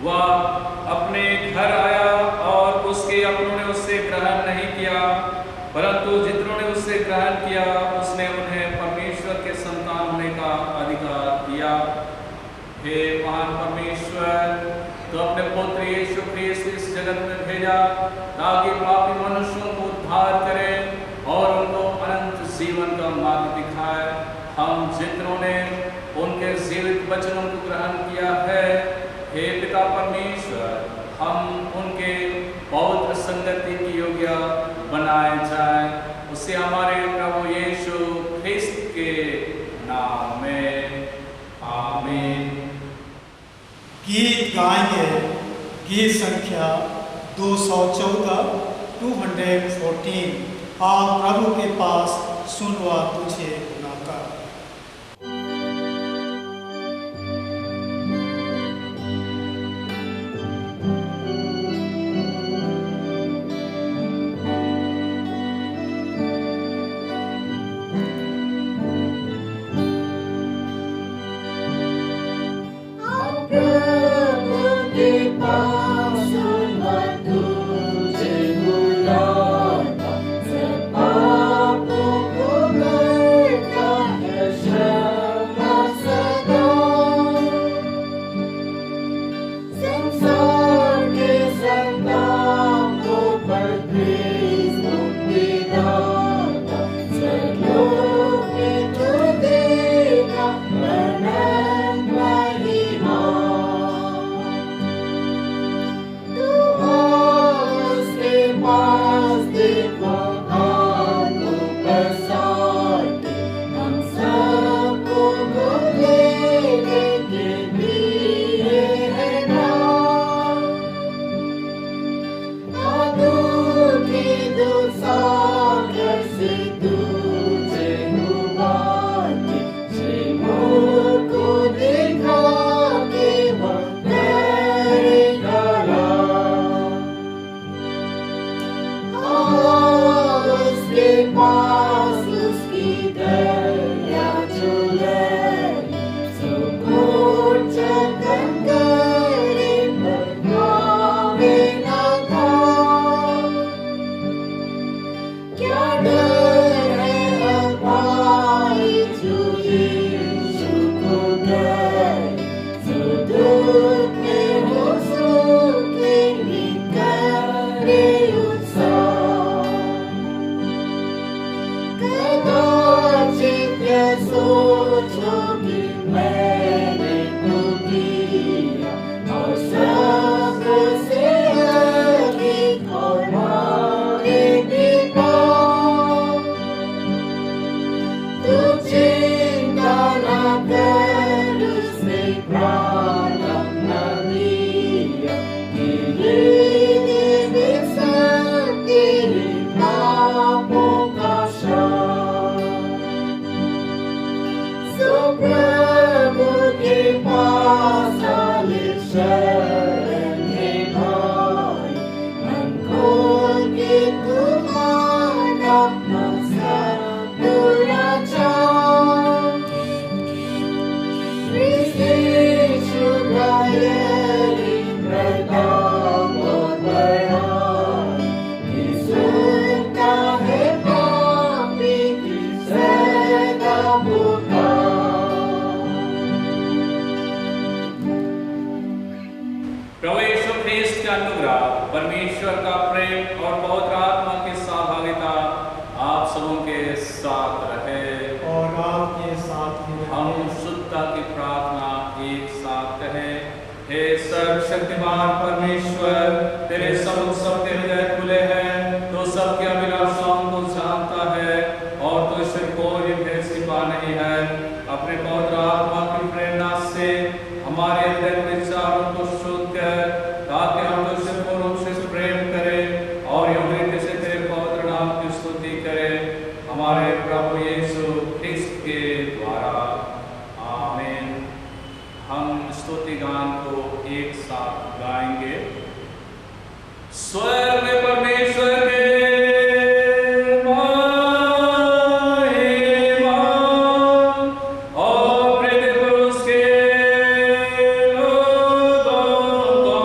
वह अपने घर आया और उसके अपनों ने उससे ग्रहण नहीं किया, परंतु जितनों ने उससे ग्रहण किया उसने उन्हें परमेश्वर के संतान होने का अधिकार दिया। हे महान परमेश्वर, तो अपने पुत्र यीशु ख्रीस्त इस जगत में भेजा ताकि पापी मनुष्यों को उद्धार करे और उनको अनंत जीवन का मार्ग दिखाए। हम जितनों ने उनके जीवित वचनों को ग्रहण किया है, हे पिता परमेश्वर, हम उनके पवित्र संगति की योग्य बनाए जाए। उससे हमारे प्रभु यीशु ख्रीस्त के नाम में आमीन। गीत गाएंगे। गीत संख्या 214 214। आ प्रभु के पास सुनवा तुझे गुनाहगार। परमेश्वर का प्रेम और पवित्र आत्मा की सहभागिता आप सबों के साथ रहे और आपके साथ भी रहे। हम शुद्धता की प्रार्थना एक साथ कहें। हे सर्वशक्तिमान परमेश्वर, तेरे सब सबके हृदय खुले हैं, तो सबके अभिलाषाओं को जानता है और तो इससे कोई भेद छिपा नहीं है। अपने पवित्र आत्मा की प्रेरणा से हमारे हृदय विचारों को शुद्ध कर, ताकि हम तुझसे पूर्ण रूप से प्रेम करें और योग्यता से तेरे पवित्र नाम की स्तुति करें, हमारे प्रभु यीशु ख्रीस्त के द्वारा। आमीन। हम स्तुति गान को एक साथ गाएंगे। स्वर्ग में परमेश्वर के और प्रेरित पुरुष के लोगों को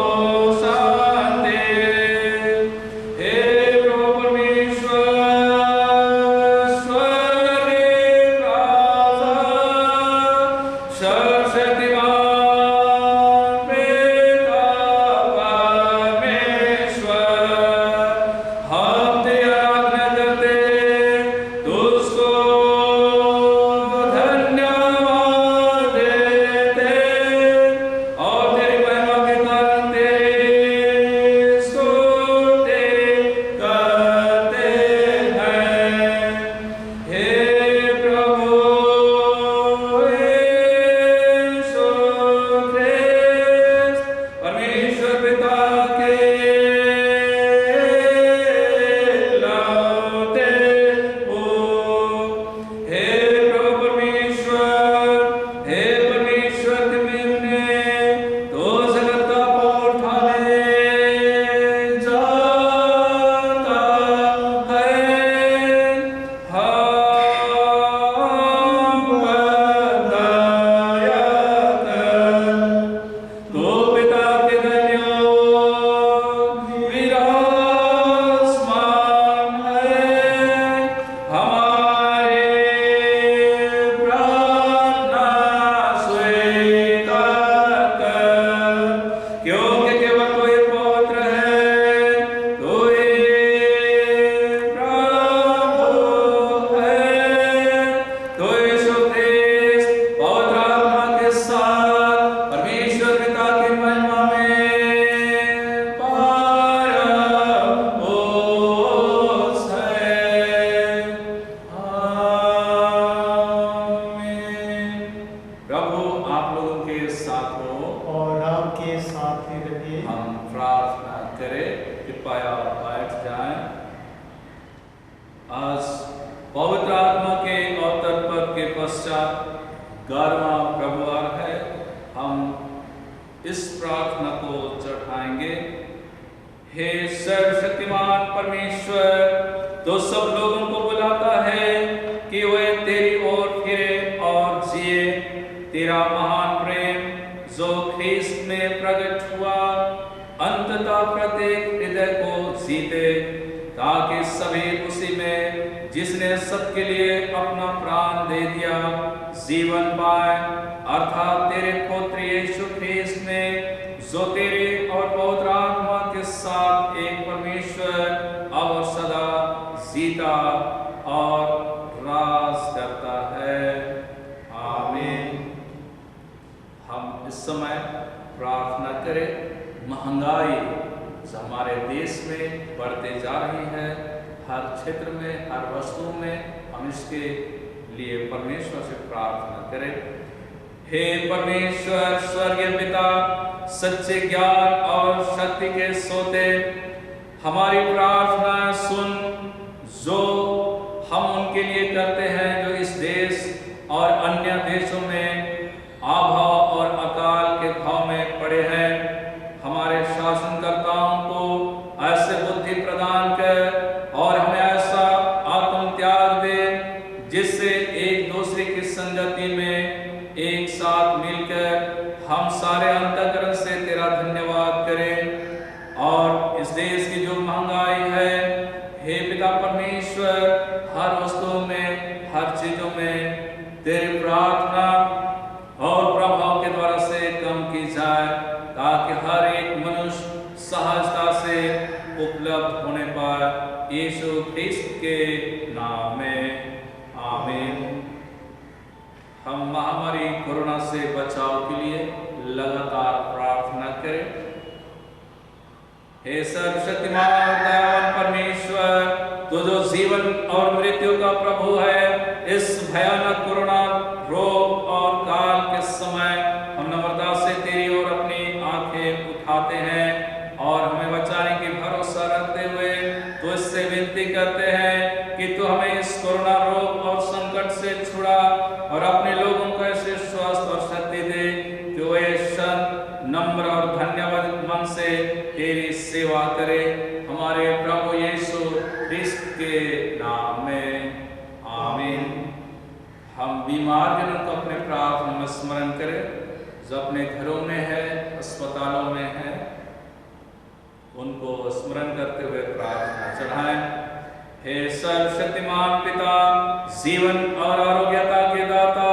जीवन और आरोग्यता के दाता,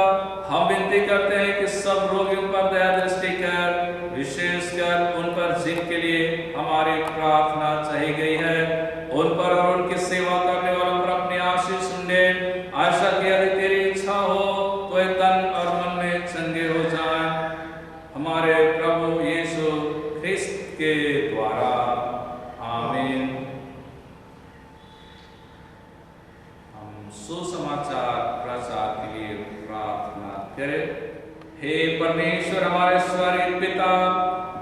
हम विनती करते करते हैं कि सब रोगियों पर दया दृष्टि कर, विशेषकर उन पर जिनके लिए हमारी प्रार्थना चाही गई है, उन पर और उनकी सेवा करने वालों पर अपनी आशीष सुने। आशा की यदि तेरी इच्छा हो तो ये तन और मन में चंगे हो जाएं, हमारे प्रभु यीशु ख्रिस्त के द्वारा। आमीन। हम सुसमाचार प्रचार के लिए प्रार्थना करें। हे परमेश्वर हमारे स्वर्गीय पिता,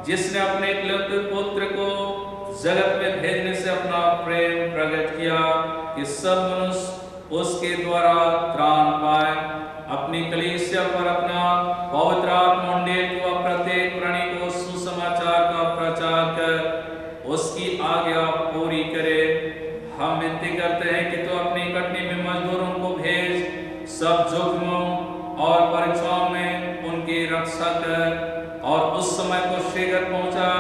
जिसने अपने एकलौते पुत्र को जगत में भेजने से अपना प्रेम प्रकट किया कि सब मनुष्य उसके द्वारा त्राण पाए, अपनी कलीसिया पर अपना पवित्र आत्मा उंडेल को प्रत्येक प्राणी को सुसमाचार का प्रचार कर उसकी आज्ञा पूरी करे। हम विनती करते हैं कि तू अपनी कटनी में मजदूरों को भेज, सब जोखिमों और परीक्षाओं में उनकी रक्षा कर, और उस समय को शीघ्र पहुंचा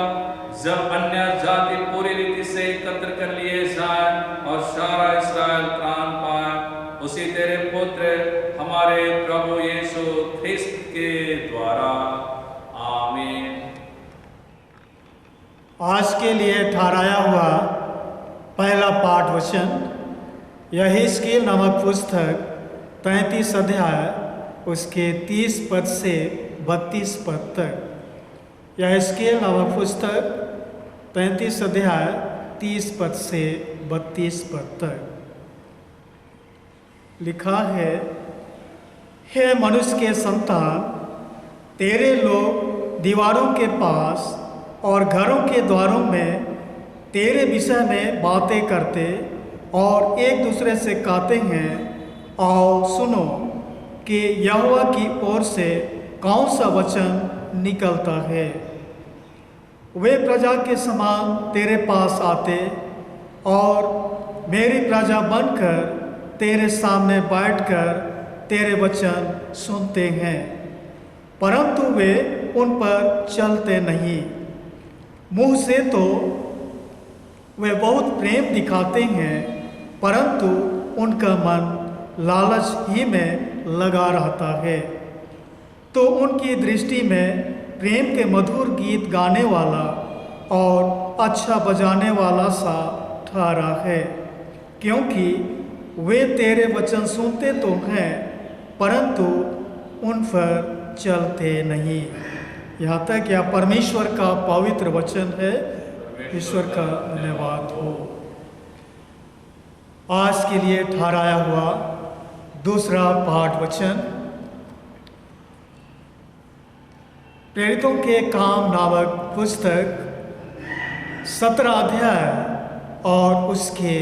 जब अन्य जाति पूरी रीति से एकत्र कर लिए जाए और सारा इस्राएल त्राण पाए। उसी तेरे पुत्र हमारे प्रभु यीशु ख्रिस्त के द्वारा। आमीन। आज के लिए ठहराया हुआ पहला पाठ वचन यहेजकेल नामक पुस्तक 33 अध्याय उसके 30 पद से 32 पद तक। यहेजकेल नामक पुस्तक 35 अध्याय 30 पद से 32 पद तक लिखा है, हे मनुष्य के संतान, तेरे लोग दीवारों के पास और घरों के द्वारों में तेरे विषय में बातें करते और एक दूसरे से कहते हैं, आओ सुनो कि यहोवा की ओर से कौन सा वचन निकलता है। वे प्रजा के समान तेरे पास आते और मेरी प्रजा बनकर तेरे सामने बैठकर तेरे वचन सुनते हैं, परंतु वे उन पर चलते नहीं। मुंह से तो वे बहुत प्रेम दिखाते हैं, परंतु उनका मन लालच ही में लगा रहता है। तो उनकी दृष्टि में प्रेम के मधुर गीत गाने वाला और अच्छा बजाने वाला सा ठहरा है, क्योंकि वे तेरे वचन सुनते तो हैं, परंतु उन पर चलते नहीं। यहाँ तक यह परमेश्वर का पवित्र वचन है। ईश्वर का धन्यवाद हो। आज के लिए ठहराया हुआ दूसरा पाठ वचन प्रेरितों के काम नामक पुस्तक 17 अध्याय और उसके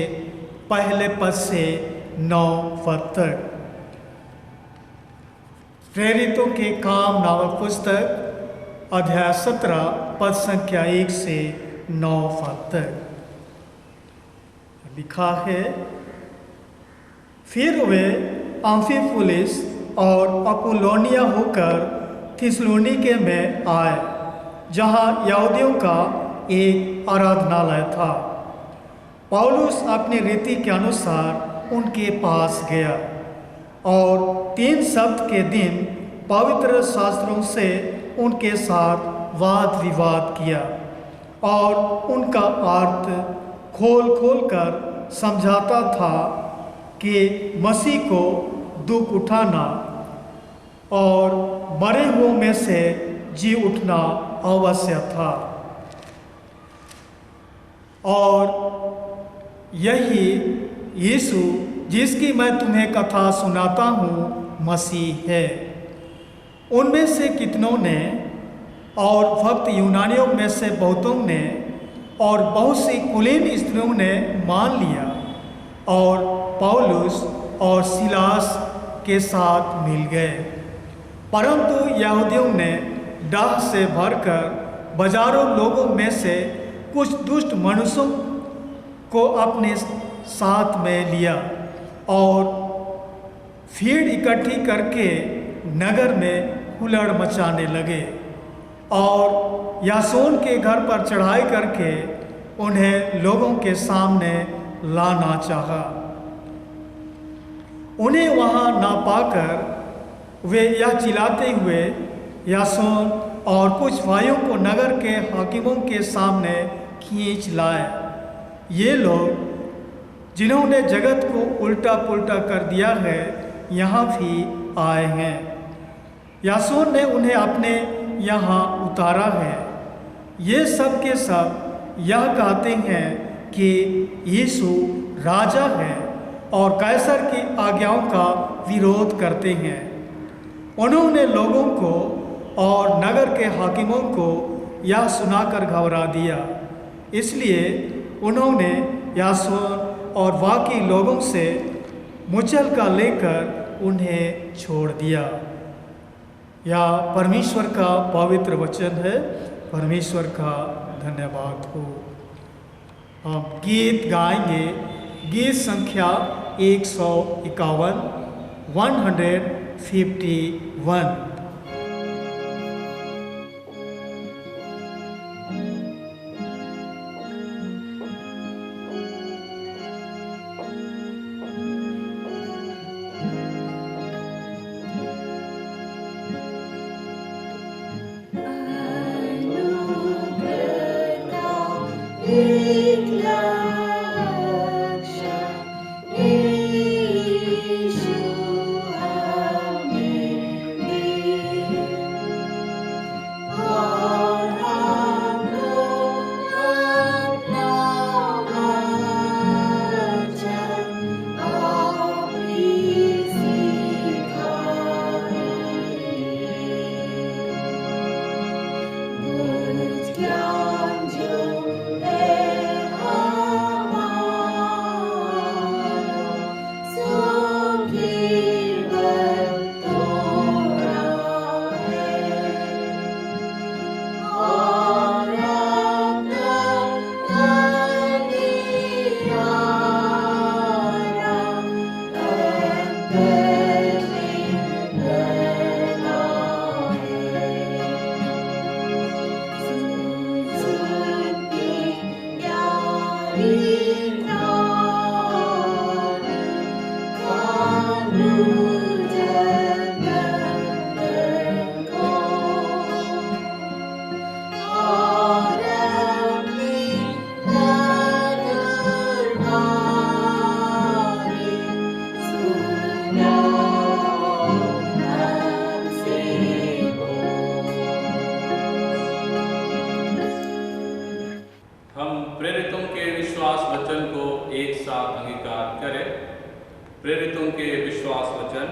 पहले पद से 9 पद तक। प्रेरितों के काम नामक पुस्तक अध्याय 17 पद संख्या 1 से 9 पद तक लिखा है, फिर वे अम्फिपुलिस और अपुल्लोनिया होकर थिस्सलुनीके में आए, जहाँ यहूदियों का एक आराधनालय था। पौलुस अपनी रीति के अनुसार उनके पास गया और 3 सप्ताह के दिन पवित्र शास्त्रों से उनके साथ वाद विवाद किया और उनका अर्थ खोल खोल कर समझाता था कि मसीह को दुख उठाना और मरे हुओं में से जी उठना अवश्य था, और यही यीशु जिसकी मैं तुम्हें कथा सुनाता हूँ मसीह है। उनमें से कितनों ने और भक्त यूनानियों में से बहुतों ने और बहुत सी कुलीन स्त्रियों ने मान लिया और पौलुस और सिलास के साथ मिल गए, परंतु यहूदियों ने डाह से भरकर बाजारों लोगों में से कुछ दुष्ट मनुष्यों को अपने साथ में लिया और भीड़ इकट्ठी करके नगर में हुल्लड़ मचाने लगे और यासोन के घर पर चढ़ाई करके उन्हें लोगों के सामने लाना चाहा। उन्हें वहां ना पाकर वे यह चिल्लाते हुए यासोन और कुछ भाइयों को नगर के हाकिमों के सामने खींच लाए। ये लोग जिन्होंने जगत को उल्टा पुल्टा कर दिया है यहाँ भी आए हैं। यासोन ने उन्हें अपने यहाँ उतारा है। ये सब के सब यह कहते हैं कि यीशु राजा है और कैसर की आज्ञाओं का विरोध करते हैं। उन्होंने लोगों को और नगर के हाकिमों को यह सुनाकर घबरा दिया, इसलिए उन्होंने यासोन और बाकी लोगों से मुचलका लेकर उन्हें छोड़ दिया। यह परमेश्वर का पवित्र वचन है। परमेश्वर का धन्यवाद हो। हम गीत गाएंगे, गीत संख्या 151, 151। प्रेरितों के विश्वास वचन।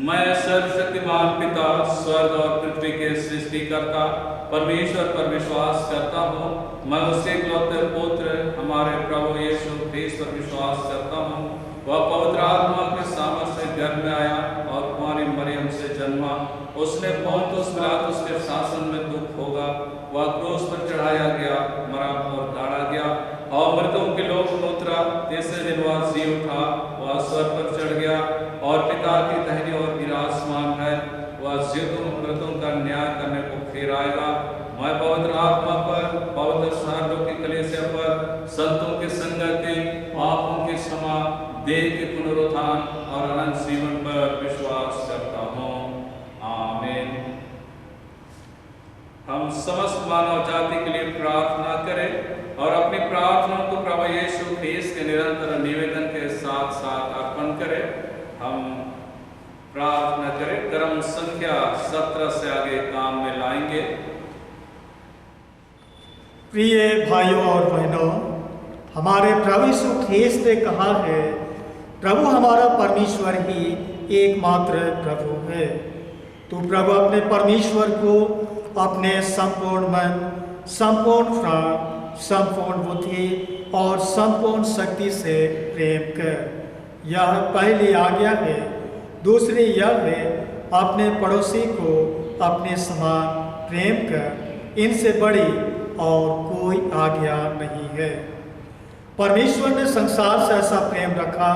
मैं सर्वशक्तिमान पिता स्वर्ग और पृथ्वी के सृष्टिकर्ता परमेश्वर पर विश्वास करता हूँ। मैं उसके इकलौते पुत्र हमारे प्रभु यीशु ख्रीस्त पर विश्वास करता हूँ। वह पवित्र आत्मा के सामर्थ्य से गर्भ में आया और कुंवारी मरियम से जन्मा। उसने पोंतुस पिलातुस के शासन में दुख होगा। वह क्रूस पर चढ़ाया गया, मरा और गाड़ा गया और मृतों के लोक में उतरा। तीसरे दिन वह जी उठा। वह स्वर्ग पर चढ़ गया और पिता की दाहिनी ओर विराजमान है। वह जीवितों मृतों का न्याय करने को फिर आएगा। मैं पवित्र आत्मा पर, पवित्र साधुओं की कलीसिया पर, संतों की संगति, पापों की क्षमा, देह के पुनरुत्थान और अनंत जीवन पर विश्वास करता हूँ। आमीन। हम समस्त मानव जाति के लिए प्रार्थना करें और अपनी प्रार्थना को प्रभु यीशु ख्रीस्त के निरंतर निवेदन के साथ साथ अर्पण करें। हम प्रार्थना करें। क्रम संख्या 17 से आगे काम में लाएंगे। प्रिय भाइयों और बहनों, हमारे प्रभु यीशु ख्रीस्त ने कहा है, प्रभु हमारा परमेश्वर ही एकमात्र प्रभु है। तो प्रभु अपने परमेश्वर को अपने संपूर्ण मन, संपूर्ण प्राण, संपूर्ण बुद्धि और संपूर्ण शक्ति से प्रेम कर। यह पहली आज्ञा है। दूसरी यह है, अपने पड़ोसी को अपने समान प्रेम कर। इनसे बड़ी और कोई आज्ञा नहीं है। परमेश्वर ने संसार से ऐसा प्रेम रखा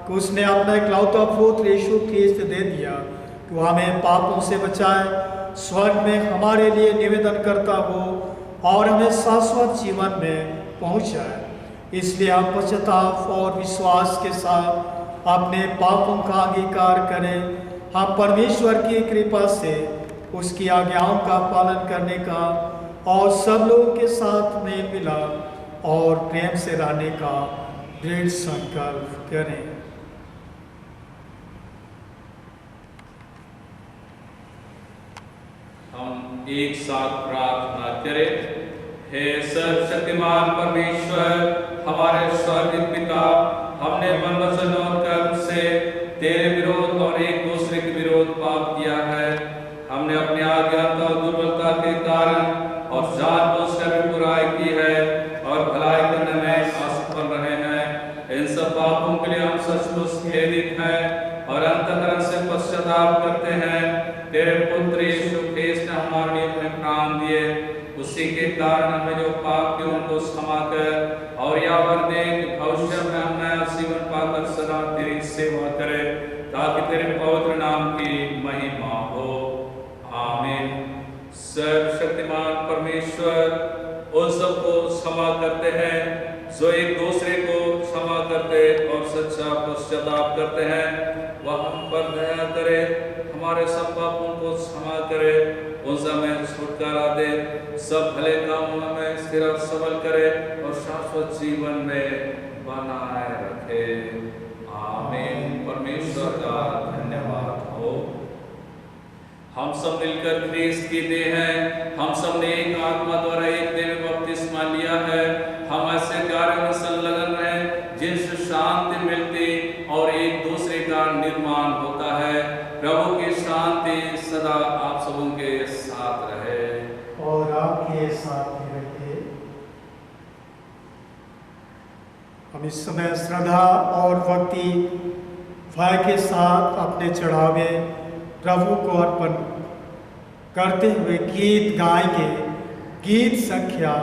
कि उसने अपना इकलौता पुत्र यीशु ख्रीस्त दे दिया कि वह हमें पापों से बचाए, स्वर्ग में हमारे लिए निवेदन करता हो और हमें शाश्वत जीवन में पहुंचाए। इसलिए हम पश्चाताप और विश्वास के साथ अपने पापों का अंगीकार करें हम परमेश्वर की कृपा से उसकी आज्ञाओं का पालन करने का और सब लोगों के साथ मेल मिलाप और प्रेम से रहने का दृढ़ संकल्प करें। हम एक साथ प्रार्थना करें। हे सर्वशक्तिमान परमेश्वर, हमारे स्वर्गीय पिता, हमने मन वचन और कर्म से तेरे विरोध और एक दूसरे के विरोध पाप किया है। हमने अपनी अज्ञानता और दुर्बलता के कारण और जानबूझकर भी बुराई की है और भलाई करने में असफल रहे हैं। इन सब पापों के लिए हम सचमुच खेदित हैं और अंतःकरण से पश्चाताप करते हैं। तेरे पुत्र यीशु ख्रीस्त ने हमारे लिए अपने प्राण दिए, उसी के कारण हमें जो पाप किए उनको क्षमा कर और यह वर दे कि भविष्य में हम नया जीवन पाकर सदा तेरी सेवा करें, ताकि तेरे पवित्र नाम की महिमा हो। आमीन। सर्वशक्तिमान परमेश्वर उन सबको क्षमा करते हैं जो एक दूसरे को क्षमा करते और सच्चा पश्चाताप करते हैं। वह हम पर दया करे, हमारे सब पापों को क्षमा करे, उन समय छुटकारा दे, सब भले कामों में स्थिर और सबल करे और शाश्वत जीवन में बनाए रखे। आमीन। परमेश्वर का धन्यवाद हो। हम सब मिलकर ख्रीस्त की देह हैं। हम सब ने एक आत्मा द्वारा एक देह में बपतिस्मा लिया है। हम ऐसे कार्यों में संलग्न रहें जिनसे शांति मिलती और एक दूसरे का निर्माण होता है। प्रभु की शांति सदा आप सबों के साथ रहे और आपके साथ भी रहे। हम इस समय श्रद्धा और भक्ति भय के साथ अपने चढ़ावे प्रभु को अर्पण करते हुए गीत गाएंगे। गीत संख्या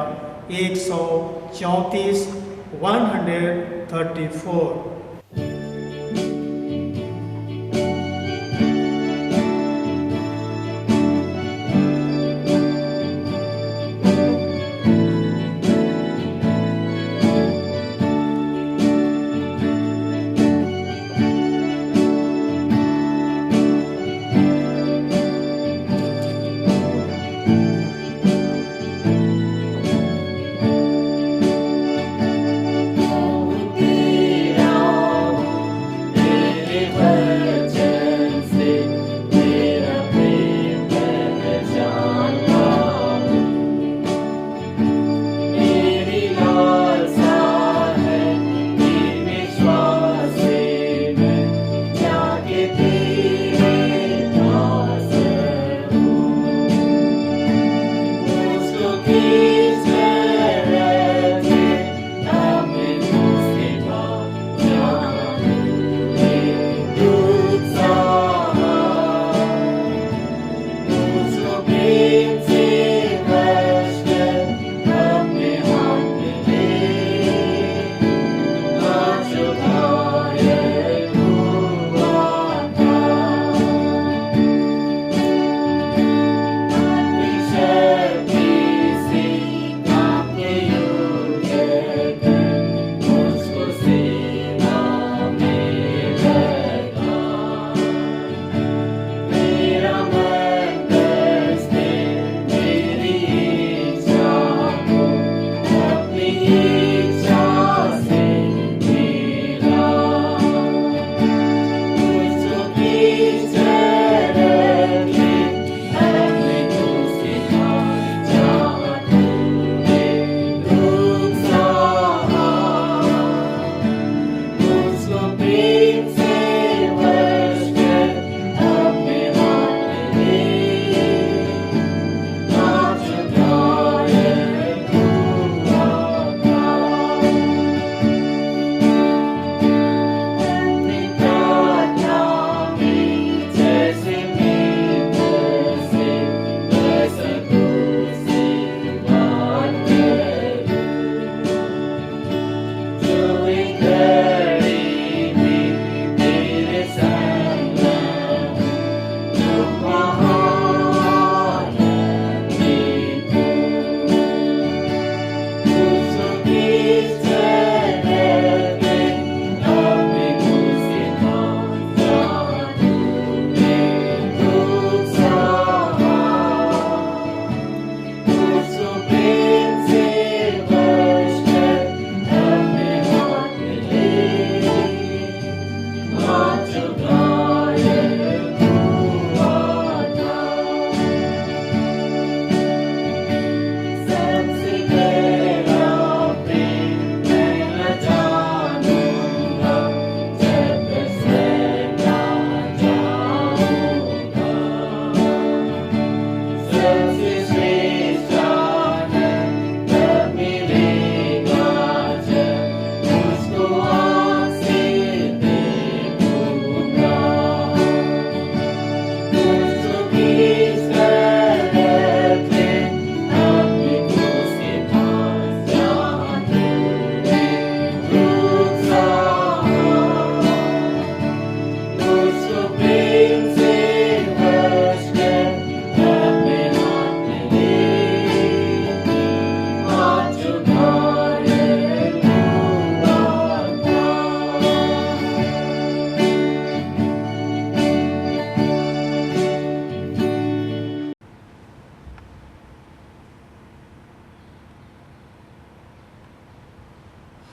134 134। Now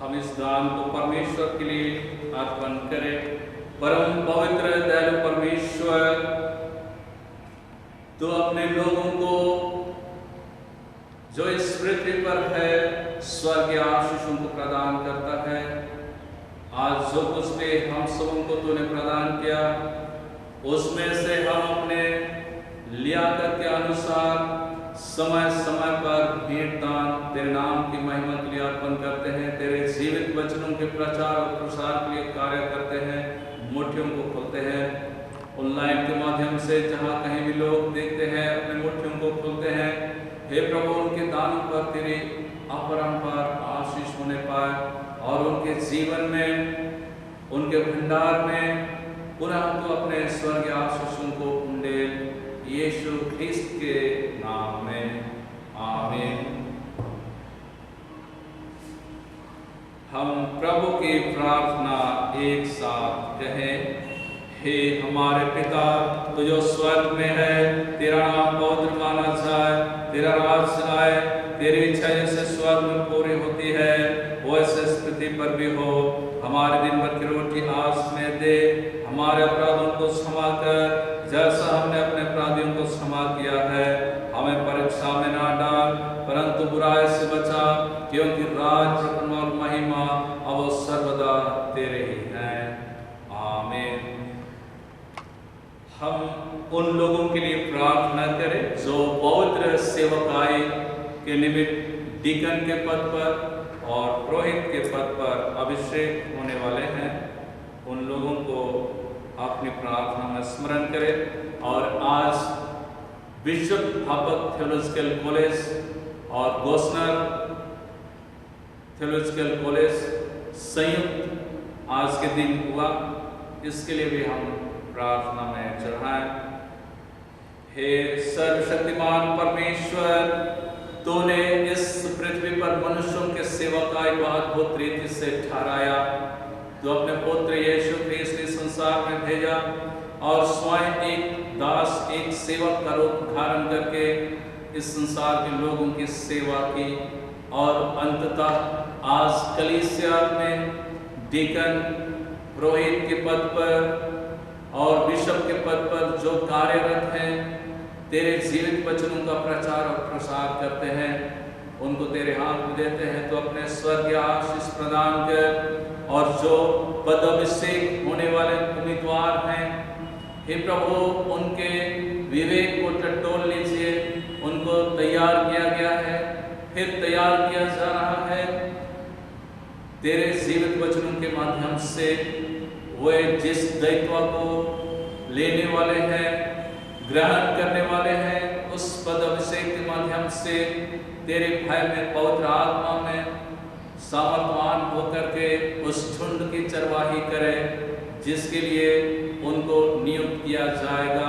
हम इस दान को परमेश्वर के लिए अर्पण करें। परम पवित्र दयालु परमेश्वर, तो अपने लोगों को जो इस पृथ्वी पर है स्वर्गीय आशीषों को प्रदान करता है। आज जो कुछ भी हम सबों को तूने प्रदान किया, उसमें से हम अपने लियाकत के अनुसार समय समय पर भेंट दान तेरे नाम की महिमा के लिए अर्पण करते हैं। तेरे जीवित वचनों के प्रचार और प्रसार के लिए कार्य करते हैं, मुट्ठियों को खोलते हैं। ऑनलाइन के माध्यम से जहाँ कहीं भी लोग देखते हैं, अपने मुट्ठियों को खोलते हैं। हे प्रभु, उनके दानों पर तेरी अपरंपार आशीष होने पाए और उनके जीवन में, उनके भंडार में पुनः तो अपने स्वर्गीय आशीषों को उंडे, यीशु ख्रिस्त के नाम में, आमीन। हम प्रभु की प्रार्थना एक साथ कहें। हे हमारे पिता, तू जो स्वर्ग में है, तेरा नाम पवित्र माना जाए, तेरा राज आए, तेरी इच्छा जैसे स्वर्ग में पूरी होती है वैसे इस पृथ्वी पर भी हो। हमारे दिन भर की रोटी आज में दे, हमारे अपराधों को क्षमा कर जैसा हमने अपने अपराधियों को क्षमा किया है। हमें परीक्षा में ना डाल, परंतु बुराई से बचा, क्योंकि राज और महिमा अब सर्वदा तेरे ही है, आमीन। हम उन लोगों के लिए प्रार्थना करें जो पवित्र सेवकाई के निमित्त डीकन के पद पर और पुरोहित के पद पर अभिषेक होने वाले हैं। उन लोगों को अपनी प्रार्थना में स्मरण करें। और आज बिशप हापक थियोलॉजिकल कॉलेज और गोस्नर थियोलॉजिकल कॉलेज संयुक्त आज के दिन हुआ, इसके लिए भी हम प्रार्थना में चढ़ाएं। हे सर्वशक्तिमान परमेश्वर, तूने इस पृथ्वी पर मनुष्यों के सेवकाई को अद्भुत रीति से ठहराया। तू अपने पुत्र यीशु ख्रिस्त इस संसार में भेजा और स्वयं एक दास, एक सेवक का रूप धारण करके इस संसार के लोगों की सेवा की और अंततः आज कलीसिया में डीकन, पुरोहित के पद पर और बिशप के पद पर जो कार्यरत हैं, तेरे जीवित वचनों का प्रचार और प्रसार करते हैं, उनको तेरे हाथ में देते हैं। तो अपने स्वर्गीय आशीष प्रदान कर और जो पदाभिषेक होने वाले उम्मीदवार हैं, हे प्रभु, उनके विवेक को टटोल लीजिए। उनको तैयार किया गया है, फिर तैयार किया जा रहा है तेरे जीवित वचनों के माध्यम से। वे जिस दायित्व को लेने वाले हैं, ग्रहण करने वाले हैं, उस पद अभिषेक के माध्यम से तेरे भय में, पवित्र आत्मा में सामर्थवान होकर के उस झुंड की चरवाही करें जिसके लिए उनको नियुक्त किया जाएगा।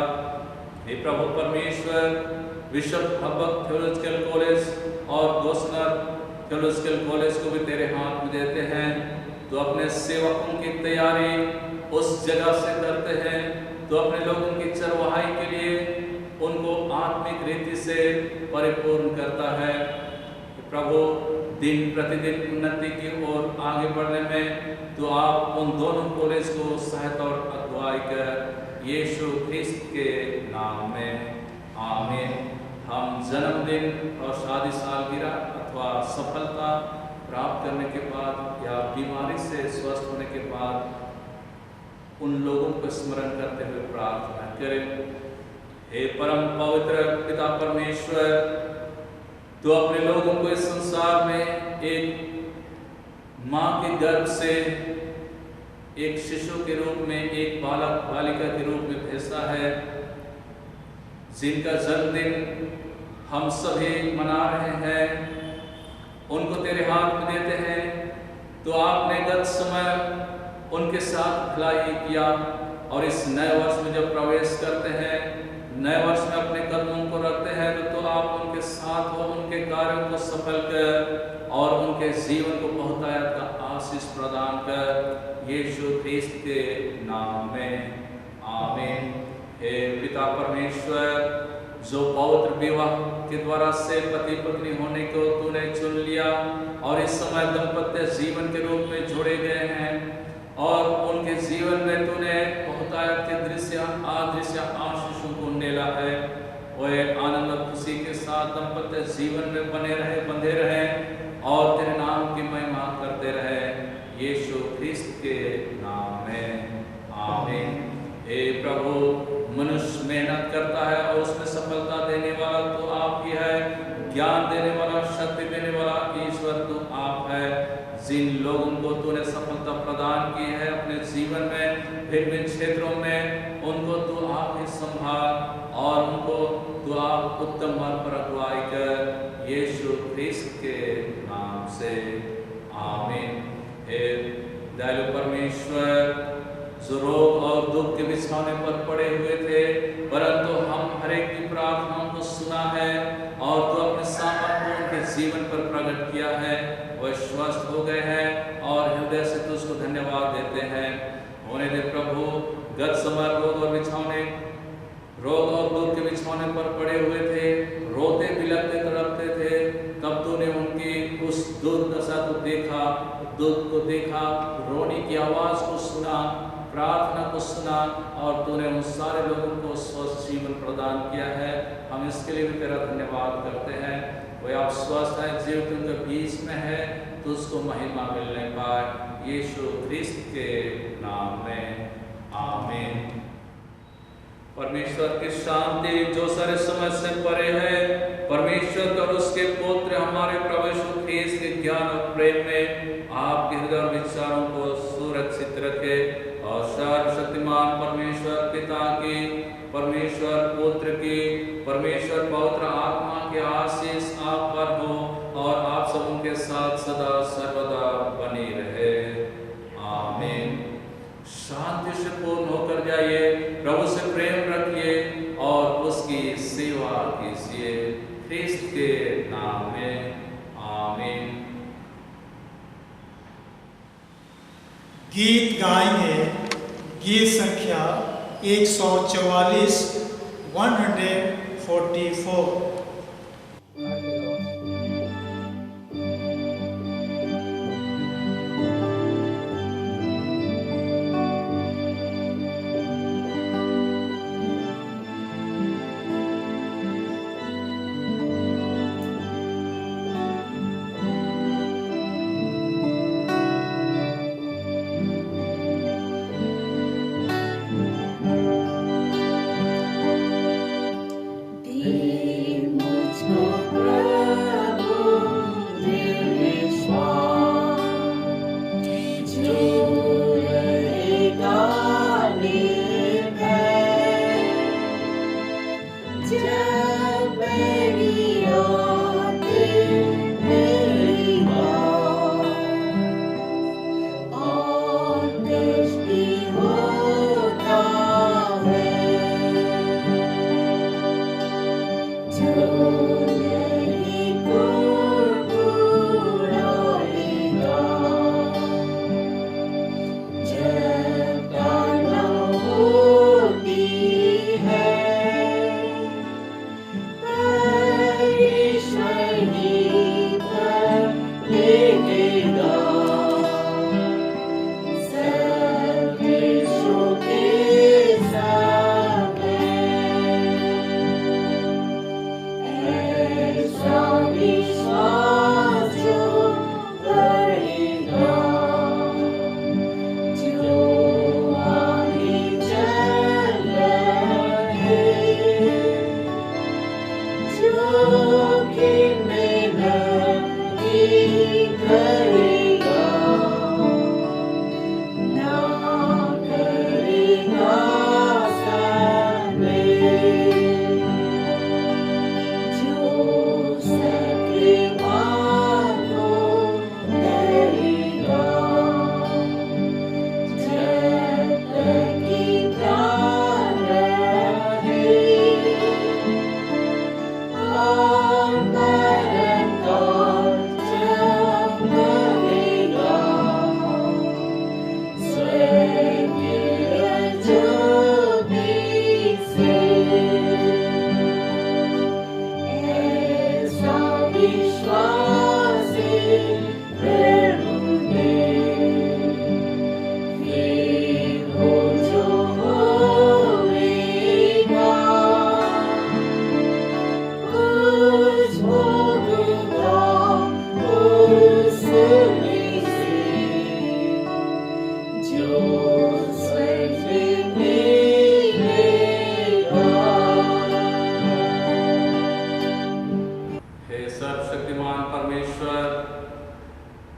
हे प्रभु परमेश्वर, बिशप हापक थियोलॉजिकल कॉलेज और गोस्नर थियोलॉजिकल कॉलेज को भी तेरे हाथ में देते हैं। तो अपने सेवकों की तैयारी उस जगह से करते हैं, तो अपने लोगों की चरवाही के लिए उनको आत्मिक रीति से परिपूर्ण करता है। प्रभु, दिन प्रतिदिन उन्नति की ओर आगे बढ़ने में तो आप उन दोनों कॉलेज को सहायता और अगुवाई कर, यीशु ख्रिस्त के नाम में, आमीन। हम जन्मदिन और शादी सालगिरह अथवा सफलता प्राप्त करने के बाद या बीमारी से स्वस्थ होने के बाद उन लोगों को स्मरण करते हुए प्रार्थना करें। हे परम पवित्र पिता परमेश्वर, तो अपने लोगों को इस संसार में एक माँ के गर्भ से एक शिशु के रूप में, एक बालक बालिका के रूप में भेजा है, जिनका जन्मदिन हम सभी मना रहे हैं। उनको तेरे हाथ में देते हैं। तो आपने गत समय उनके साथ भलाई किया और इस नए वर्ष में जब प्रवेश करते हैं, नए वर्ष में अपने कदमों को रखते हैं, तो आप उनके साथ हो, उनके कार्यों को सफल कर और उनके जीवन को बहुतायत का आशीष प्रदान कर, यीशु ख्रिस्त के नाम में, आमीन। हे पिता परमेश्वर, जो पवित्र विवाह के द्वारा से पति पत्नी होने को तूने चुन लिया और इस समय दाम्पत्य जीवन के रूप में जोड़े गए हैं और उनके जीवन में तूने बहुतायत के दृश्य अदृश्य आशीषों को नेला है। वे आनंद और खुशी के साथ दाम्पत्य जीवन में बंधे रहे और तेरे नाम की महिमा करते रहे, यीशु ख्रिस्त के नाम में, आमीन। हे प्रभु, मनुष्य मेहनत करता है और उसमें सफलता देने वाला तो आप ही है, ज्ञान देने वाला, शक्ति देने वाला ईश्वर तो आप है। जिन लोगों को तूने सफलता प्रदान की है अपने जीवन में विभिन्न क्षेत्रों में, उनको तू आप ही संभाल और उनको तू आप उत्तम मार्ग पर अगुवाई कर, यीशु ख्रिस्त के नाम से, आमीन। हे दयालु परमेश्वर, जो रोग और दुख के बिछौने पर पड़े हुए थे, परंतु हम हर एक की प्रार्थनाओं को सुना है और तो अपने सामर्थ्य को उनके जीवन पर प्रकट किया है, वह स्वस्थ हो गए हैं और हृदय से तो उसको धन्यवाद देते हैं। होने दे प्रभु, गत समय रोग और दुख के बिछौने पर पड़े हुए थे, रोते बिलखते तड़पते थे, तब तूने उनकी उस दुर्दशा को देखा, दुख को देखा, रोने की आवाज को सुना, प्रार्थना को सुना और तूने उन सारे लोगों को स्वस्थ जीवन प्रदान किया है। हम इसके लिए भी तेरा धन्यवाद करते हैं। वह आप स्वस्थ है, जीवित उनके बीच में है, तो उसको महिमा मिलने पाए, यीशु ख्रिस्त के नाम में, आमीन। परमेश्वर की शांति जो सारे समझ से परे है, परमेश्वर और उसके पुत्र हमारे प्रभु यीशु ख्रिस्त के ज्ञान और प्रेम में आपके हृदय और विचारों को सुरक्षित रखे और सर्वशक्तिमान परमेश्वर पिता की, परमेश्वर पुत्र की, परमेश्वर पवित्र आत्मा के आशीष आप पर हो और आप सबों के साथ सदा सर्वदा बनी रहे, आमीन। शांति से पूर्ण होकर जाइए, प्रभु से प्रेम रखिए और उसकी सेवा कीजिए, ख्रिस्त के नाम में, आमीन। गीत गाएंगे, गीत संख्या 144, 144। Oh,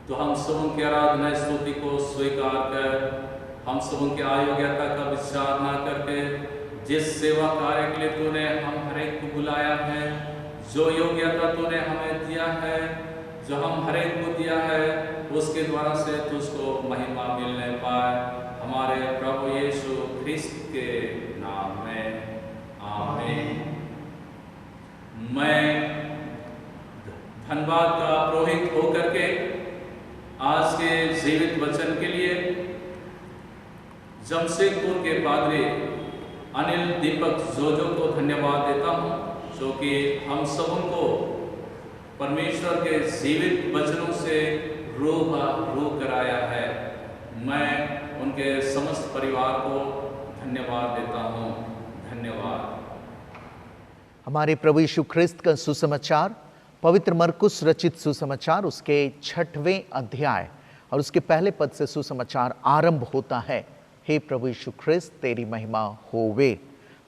तो हम सब उनकी आराधना स्तुति को स्वीकार कर हम सब उनकी अयोग्यता का विचार ना करके जिस सेवा कार्य के लिए तूने हम हर एक को बुलाया है, जो योग्यता तूने हमें दिया है, जो हम हर एक को दिया है, उसके द्वारा से तुझको महिमा मिलने पाए, हमारे प्रभु यीशु ख्रिस्त के नाम में, आमीन। मैं धन्यवाद का पुरोहित होकर के आज के जीवित वचन के लिए जमशेदपुर के पादरी अनिल दीपक जोजो को धन्यवाद देता हूं, जो कि हम सबको परमेश्वर के जीवित वचनों से रूबरू कराया है। मैं उनके समस्त परिवार को धन्यवाद देता हूं। धन्यवाद। हमारे प्रभु यीशु ख्रिस्त का सुसमाचार पवित्र मरकुस रचित सुसमाचार उसके 6वें अध्याय और उसके पहले पद से सुसमाचार आरंभ होता है। हे प्रभु यीशु ख्रिस्त तेरी महिमा होवे।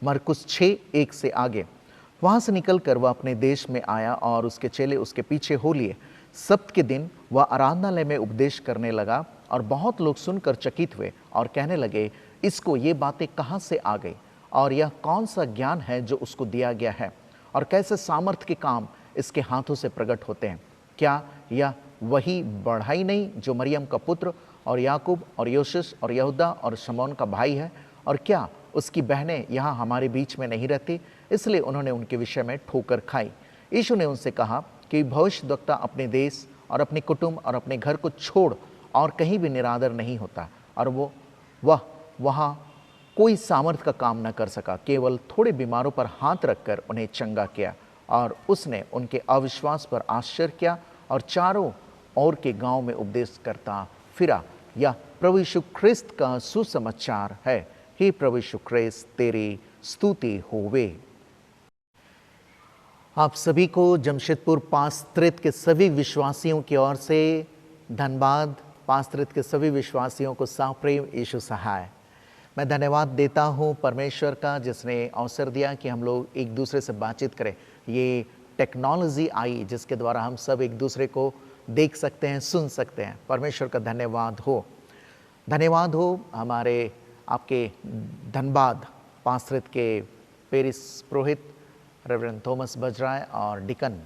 मरकुस 6:1 से आगे। वहाँ से निकलकर वह अपने देश में आया और उसके चेले उसके पीछे हो लिए। सब्त के दिन वह आराधनालय में उपदेश करने लगा और बहुत लोग सुनकर चकित हुए और कहने लगे, इसको ये बातें कहाँ से आ गई और यह कौन सा ज्ञान है जो उसको दिया गया है और कैसे सामर्थ्य के काम इसके हाथों से प्रकट होते हैं। क्या यह वही बढ़ाई नहीं जो मरियम का पुत्र और याकूब और योसेस और यहूदा और शमौन का भाई है, और क्या उसकी बहनें यहाँ हमारे बीच में नहीं रहती? इसलिए उन्होंने उनके विषय में ठोकर खाई। यीशु ने उनसे कहा कि भविष्यद्वक्ता अपने देश और अपने कुटुंब और अपने घर को छोड़ और कहीं भी निरादर नहीं होता, और वह वहाँ कोई सामर्थ का काम न कर सका, केवल थोड़े बीमारों पर हाथ रखकर उन्हें चंगा किया। और उसने उनके अविश्वास पर आश्चर्य किया और चारों ओर के गांव में उपदेश करता फिरा। यह प्रभु यीशु ख्रिस्त का सुसमाचार है। हे प्रभु यीशु ख्रिस्त तेरी स्तुति होवे। आप सभी को जमशेदपुर पास्त्रित के सभी विश्वासियों की ओर से धन्यवाद। पास्त्रित के सभी विश्वासियों को साप्रेम यीशु सहाय। मैं धन्यवाद देता हूँ परमेश्वर का, जिसने अवसर दिया कि हम लोग एक दूसरे से बातचीत करें। ये टेक्नोलॉजी आई जिसके द्वारा हम सब एक दूसरे को देख सकते हैं, सुन सकते हैं। परमेश्वर का धन्यवाद हो। धन्यवाद हो हमारे आपके धनबाद पास्त्रित के पेरिस पुरोहित रेवरेंड थॉमस बजराय और डिकन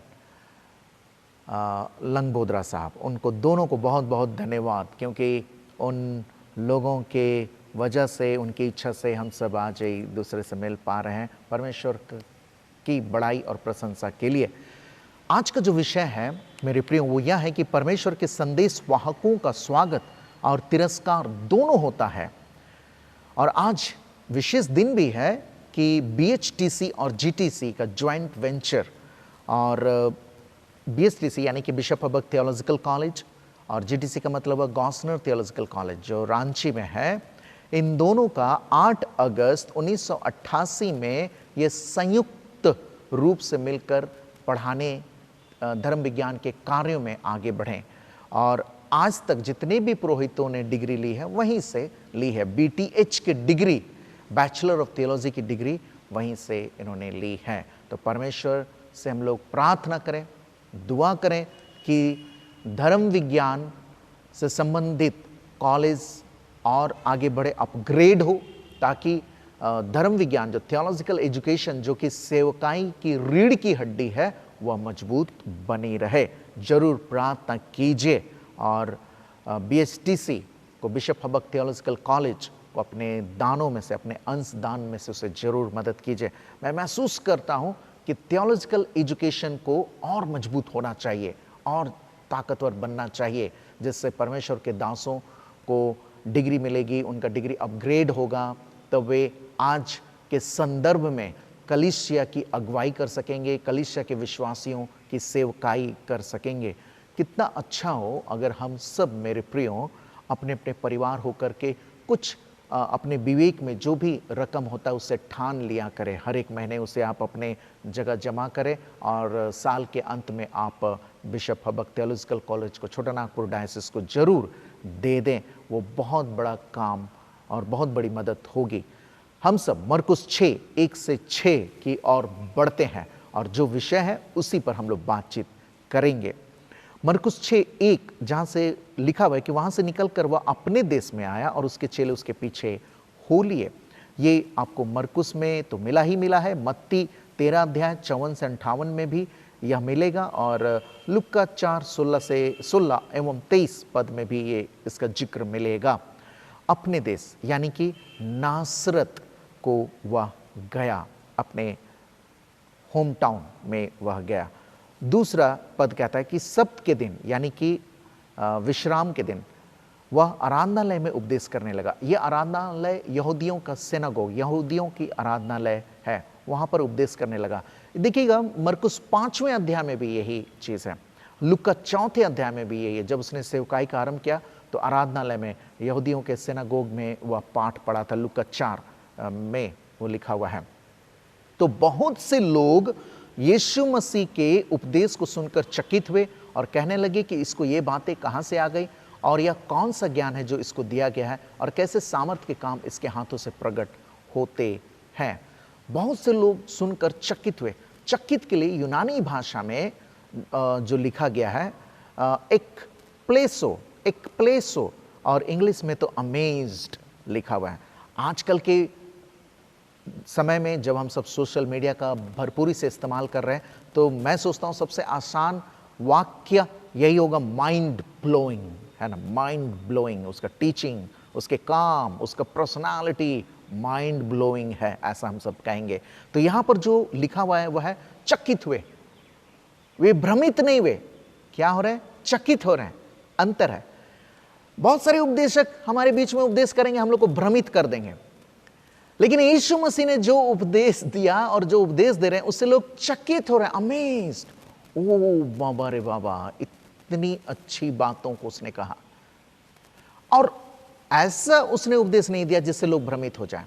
लंगबोदरा साहब, उनको दोनों को बहुत बहुत धन्यवाद, क्योंकि उन लोगों के वजह से, उनकी इच्छा से हम सब आज एक दूसरे से मिल पा रहे हैं। परमेश्वर की बड़ाई और प्रशंसा के लिए आज का जो विषय है मेरे प्रियो, वो यह है कि परमेश्वर के संदेश वाहकों का स्वागत और तिरस्कार दोनों होता है। और आज विशेष दिन भी है कि BHTC और GTC का ज्वाइंट वेंचर, और BHTC यानी कि बिशप हबर्ग थियोलॉजिकल कॉलेज और GTC का मतलब है गॉसनर थियोलॉजिकल कॉलेज जो रांची में है, इन दोनों का 8 अगस्त 1988 में ये संयुक्त रूप से मिलकर पढ़ाने, धर्म विज्ञान के कार्यों में आगे बढ़े। और आज तक जितने भी पुरोहितों ने डिग्री ली है वहीं से ली है। BTH की डिग्री, बैचलर ऑफ थियोलॉजी की डिग्री वहीं से इन्होंने ली है। तो परमेश्वर से हम लोग प्रार्थना करें, दुआ करें कि धर्म विज्ञान से संबंधित कॉलेज और आगे बढ़े, अपग्रेड हो, ताकि धर्म विज्ञान जो थियोलॉजिकल एजुकेशन जो कि सेवकाई की रीढ़ की हड्डी है वह मजबूत बनी रहे। जरूर प्रार्थना कीजिए। और BHTC को, बिशप हबर्ग थियोलॉजिकल कॉलेज को अपने दानों में से, अपने अंश दान में से उसे जरूर मदद कीजिए। मैं महसूस करता हूँ कि थियोलॉजिकल एजुकेशन को और मजबूत होना चाहिए और ताकतवर बनना चाहिए, जिससे परमेश्वर के दासों को डिग्री मिलेगी, उनका डिग्री अपग्रेड होगा, तब वे आज के संदर्भ में कलीसिया की अगुवाई कर सकेंगे, कलीसिया के विश्वासियों की सेवकाई कर सकेंगे। कितना अच्छा हो अगर हम सब मेरे प्रियो अपने अपने परिवार होकर के कुछ अपने विवेक में जो भी रकम होता है उससे ठान लिया करें। हर एक महीने उसे आप अपने जगह जमा करें और साल के अंत में आप बिशप हबर्ग थियोलॉजिकल कॉलेज को, छोटा नागपुर डायसिस को जरूर दे दें। वो बहुत बड़ा काम और बहुत बड़ी मदद होगी। हम सब मरकुस 6:1 से 6 की ओर बढ़ते हैं और जो विषय है उसी पर हम लोग बातचीत करेंगे। मरकुस 6:1 जहाँ से लिखा हुआ है कि वहाँ से निकलकर वह अपने देश में आया और उसके चेले उसके पीछे हो लिए। ये आपको मरकुस में तो मिला ही मिला है, मत्ती 13 अध्याय 54 से 58 में भी यह मिलेगा, और लुक्का 4:16 एवं 23 पद में भी ये इसका जिक्र मिलेगा। अपने देश यानी कि नासरत को वह गया, अपने होम टाउन में वह गया। दूसरा पद कहता है कि सब्त के दिन यानी कि विश्राम के दिन वह आराधनालय में उपदेश करने लगा। यह आराधनालय यहूदियों का सिनागोग, यहूदियों की आराधनालय है, वहाँ पर उपदेश करने लगा। देखिएगा मरकुस 5वें अध्याय में भी यही चीज़ है, लुक्का 4थे अध्याय में भी यही है। जब उसने सेवकाई का आरंभ किया तो आराधनालय में यहूदियों के सिनागोग में वह पाठ पढ़ा था, लुक्का 4 में वो लिखा हुआ है। तो बहुत से लोग यीशु मसीह के उपदेश को सुनकर चकित हुए और कहने लगे कि इसको ये बातें कहाँ से आ गई और यह कौन सा ज्ञान है जो इसको दिया गया है और कैसे सामर्थ्य के काम इसके हाथों से प्रकट होते हैं। बहुत से लोग सुनकर चकित हुए। चकित के लिए यूनानी भाषा में जो लिखा गया है एक प्लेसो और इंग्लिश में तो अमेज्ड लिखा हुआ है। आजकल के समय में जब हम सब सोशल मीडिया का भरपूरी से इस्तेमाल कर रहे हैं तो मैं सोचता हूँ सबसे आसान वाक्य यही होगा, माइंड ब्लोइंग, है ना, माइंड ब्लोइंग। उसका टीचिंग, उसके काम, उसका पर्सनालिटी माइंड ब्लोइंग है, ऐसा हम सब कहेंगे। तो यहाँ पर जो लिखा हुआ है वह है चकित हुए, वे भ्रमित नहीं हुए। क्या हो रहे हैं? चकित हो रहे हैं। अंतर है। बहुत सारे उपदेशक हमारे बीच में उपदेश करेंगे, हम लोग को भ्रमित कर देंगे, लेकिन यीशु मसीह ने जो उपदेश दिया और जो उपदेश दे रहे हैं उससे लोग चकित हो रहे हैं, अमेज्ड। ओ बाबा रे बाबा, इतनी अच्छी बातों को उसने कहा। और ऐसा उसने उपदेश नहीं दिया जिससे लोग भ्रमित हो जाएं।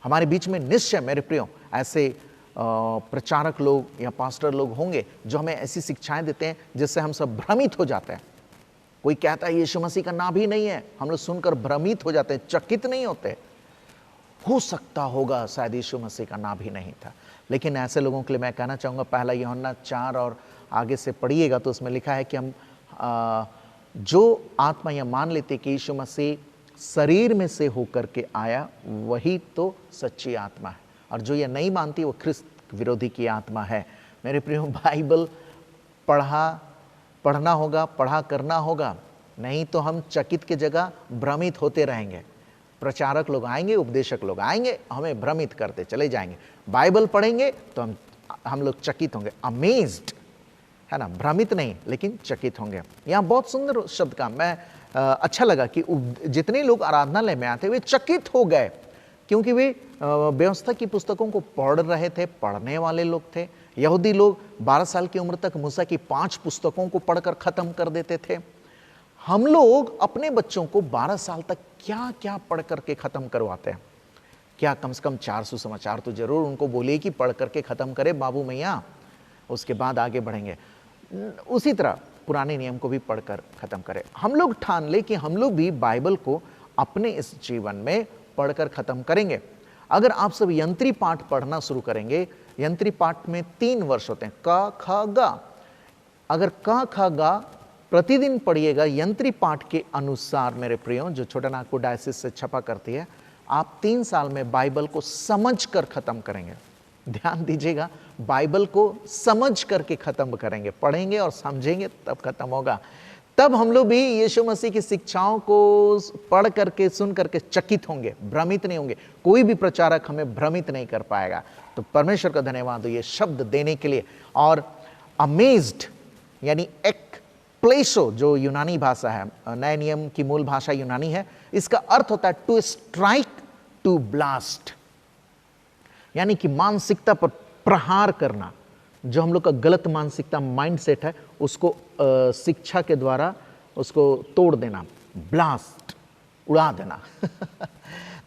हमारे बीच में निश्चय मेरे प्रियो ऐसे प्रचारक लोग या पास्टर लोग होंगे जो हमें ऐसी शिक्षाएं देते हैं जिससे हम सब भ्रमित हो जाते हैं। कोई कहता है यीशु मसीह का नाम ही नहीं है, हम लोग सुनकर भ्रमित हो जाते हैं, चकित नहीं होते। हो सकता होगा शायद यीशु मसीह का नाम ही नहीं था। लेकिन ऐसे लोगों के लिए मैं कहना चाहूँगा, पहला यूहन्ना 4 और आगे से पढ़िएगा तो उसमें लिखा है कि हम जो आत्मा यह मान लेते कि यीशु मसीह शरीर में से होकर के आया वही तो सच्ची आत्मा है, और जो यह नहीं मानती वो ख्रिस्त विरोधी की आत्मा है। मेरे प्रियो, बाइबल पढ़ना होगा, पढ़ा करना होगा, नहीं तो हम चकित की जगह भ्रमित होते रहेंगे। प्रचारक लोग आएंगे, उपदेशक लोग आएंगे, हमें भ्रमित करते चले जाएंगे। बाइबल पढ़ेंगे तो हम लोग चकित होंगे, अमेज्ड, है ना, भ्रमित नहीं लेकिन चकित होंगे। यहाँ बहुत सुंदर शब्द का मैं अच्छा लगा कि जितने लोग आराधनालय में आते वे चकित हो गए, क्योंकि वे व्यवस्था की पुस्तकों को पढ़ रहे थे, पढ़ने वाले लोग थे। यहूदी लोग 12 साल की उम्र तक मूसा की 5 पुस्तकों को पढ़कर खत्म कर देते थे। हम लोग अपने बच्चों को 12 साल तक क्या क्या पढ़ करके खत्म करवाते हैं? क्या कम से कम 400 समाचार तो जरूर उनको बोलिए कि पढ़ करके खत्म करे बाबू मैया, उसके बाद आगे बढ़ेंगे। उसी तरह पुराने नियम को भी पढ़कर खत्म करें। हम लोग ठान ले कि हम लोग भी बाइबल को अपने इस जीवन में पढ़कर खत्म करेंगे। अगर आप सब यंत्री पाठ पढ़ना शुरू करेंगे, यंत्री पाठ में 3 वर्ष होते हैं, क ख ग। अगर क ख ग प्रतिदिन पढ़िएगा यंत्री पाठ के अनुसार, मेरे प्रियो, जो छोटा नागपुर डायसिस से छपा करती है, आप 3 साल में बाइबल को समझ कर खत्म करेंगे। ध्यान दीजिएगा, बाइबल को समझ करके खत्म करेंगे, पढ़ेंगे और समझेंगे तब खत्म होगा। तब हम लोग भी यीशु मसीह की शिक्षाओं को पढ़ करके सुन करके चकित होंगे, भ्रमित नहीं होंगे। कोई भी प्रचारक हमें भ्रमित नहीं कर पाएगा। तो परमेश्वर का धन्यवाद हो ये शब्द देने के लिए। और अमेज्ड यानी एक प्लेसो जो यूनानी भाषा है, नए नियम की मूल भाषा यूनानी है, इसका अर्थ होता है टू स्ट्राइक, टू ब्लास्ट, यानी कि मानसिकता पर प्रहार करना। जो हम लोग का गलत मानसिकता, माइंडसेट है, उसको शिक्षा के द्वारा उसको तोड़ देना, ब्लास्ट, उड़ा देना।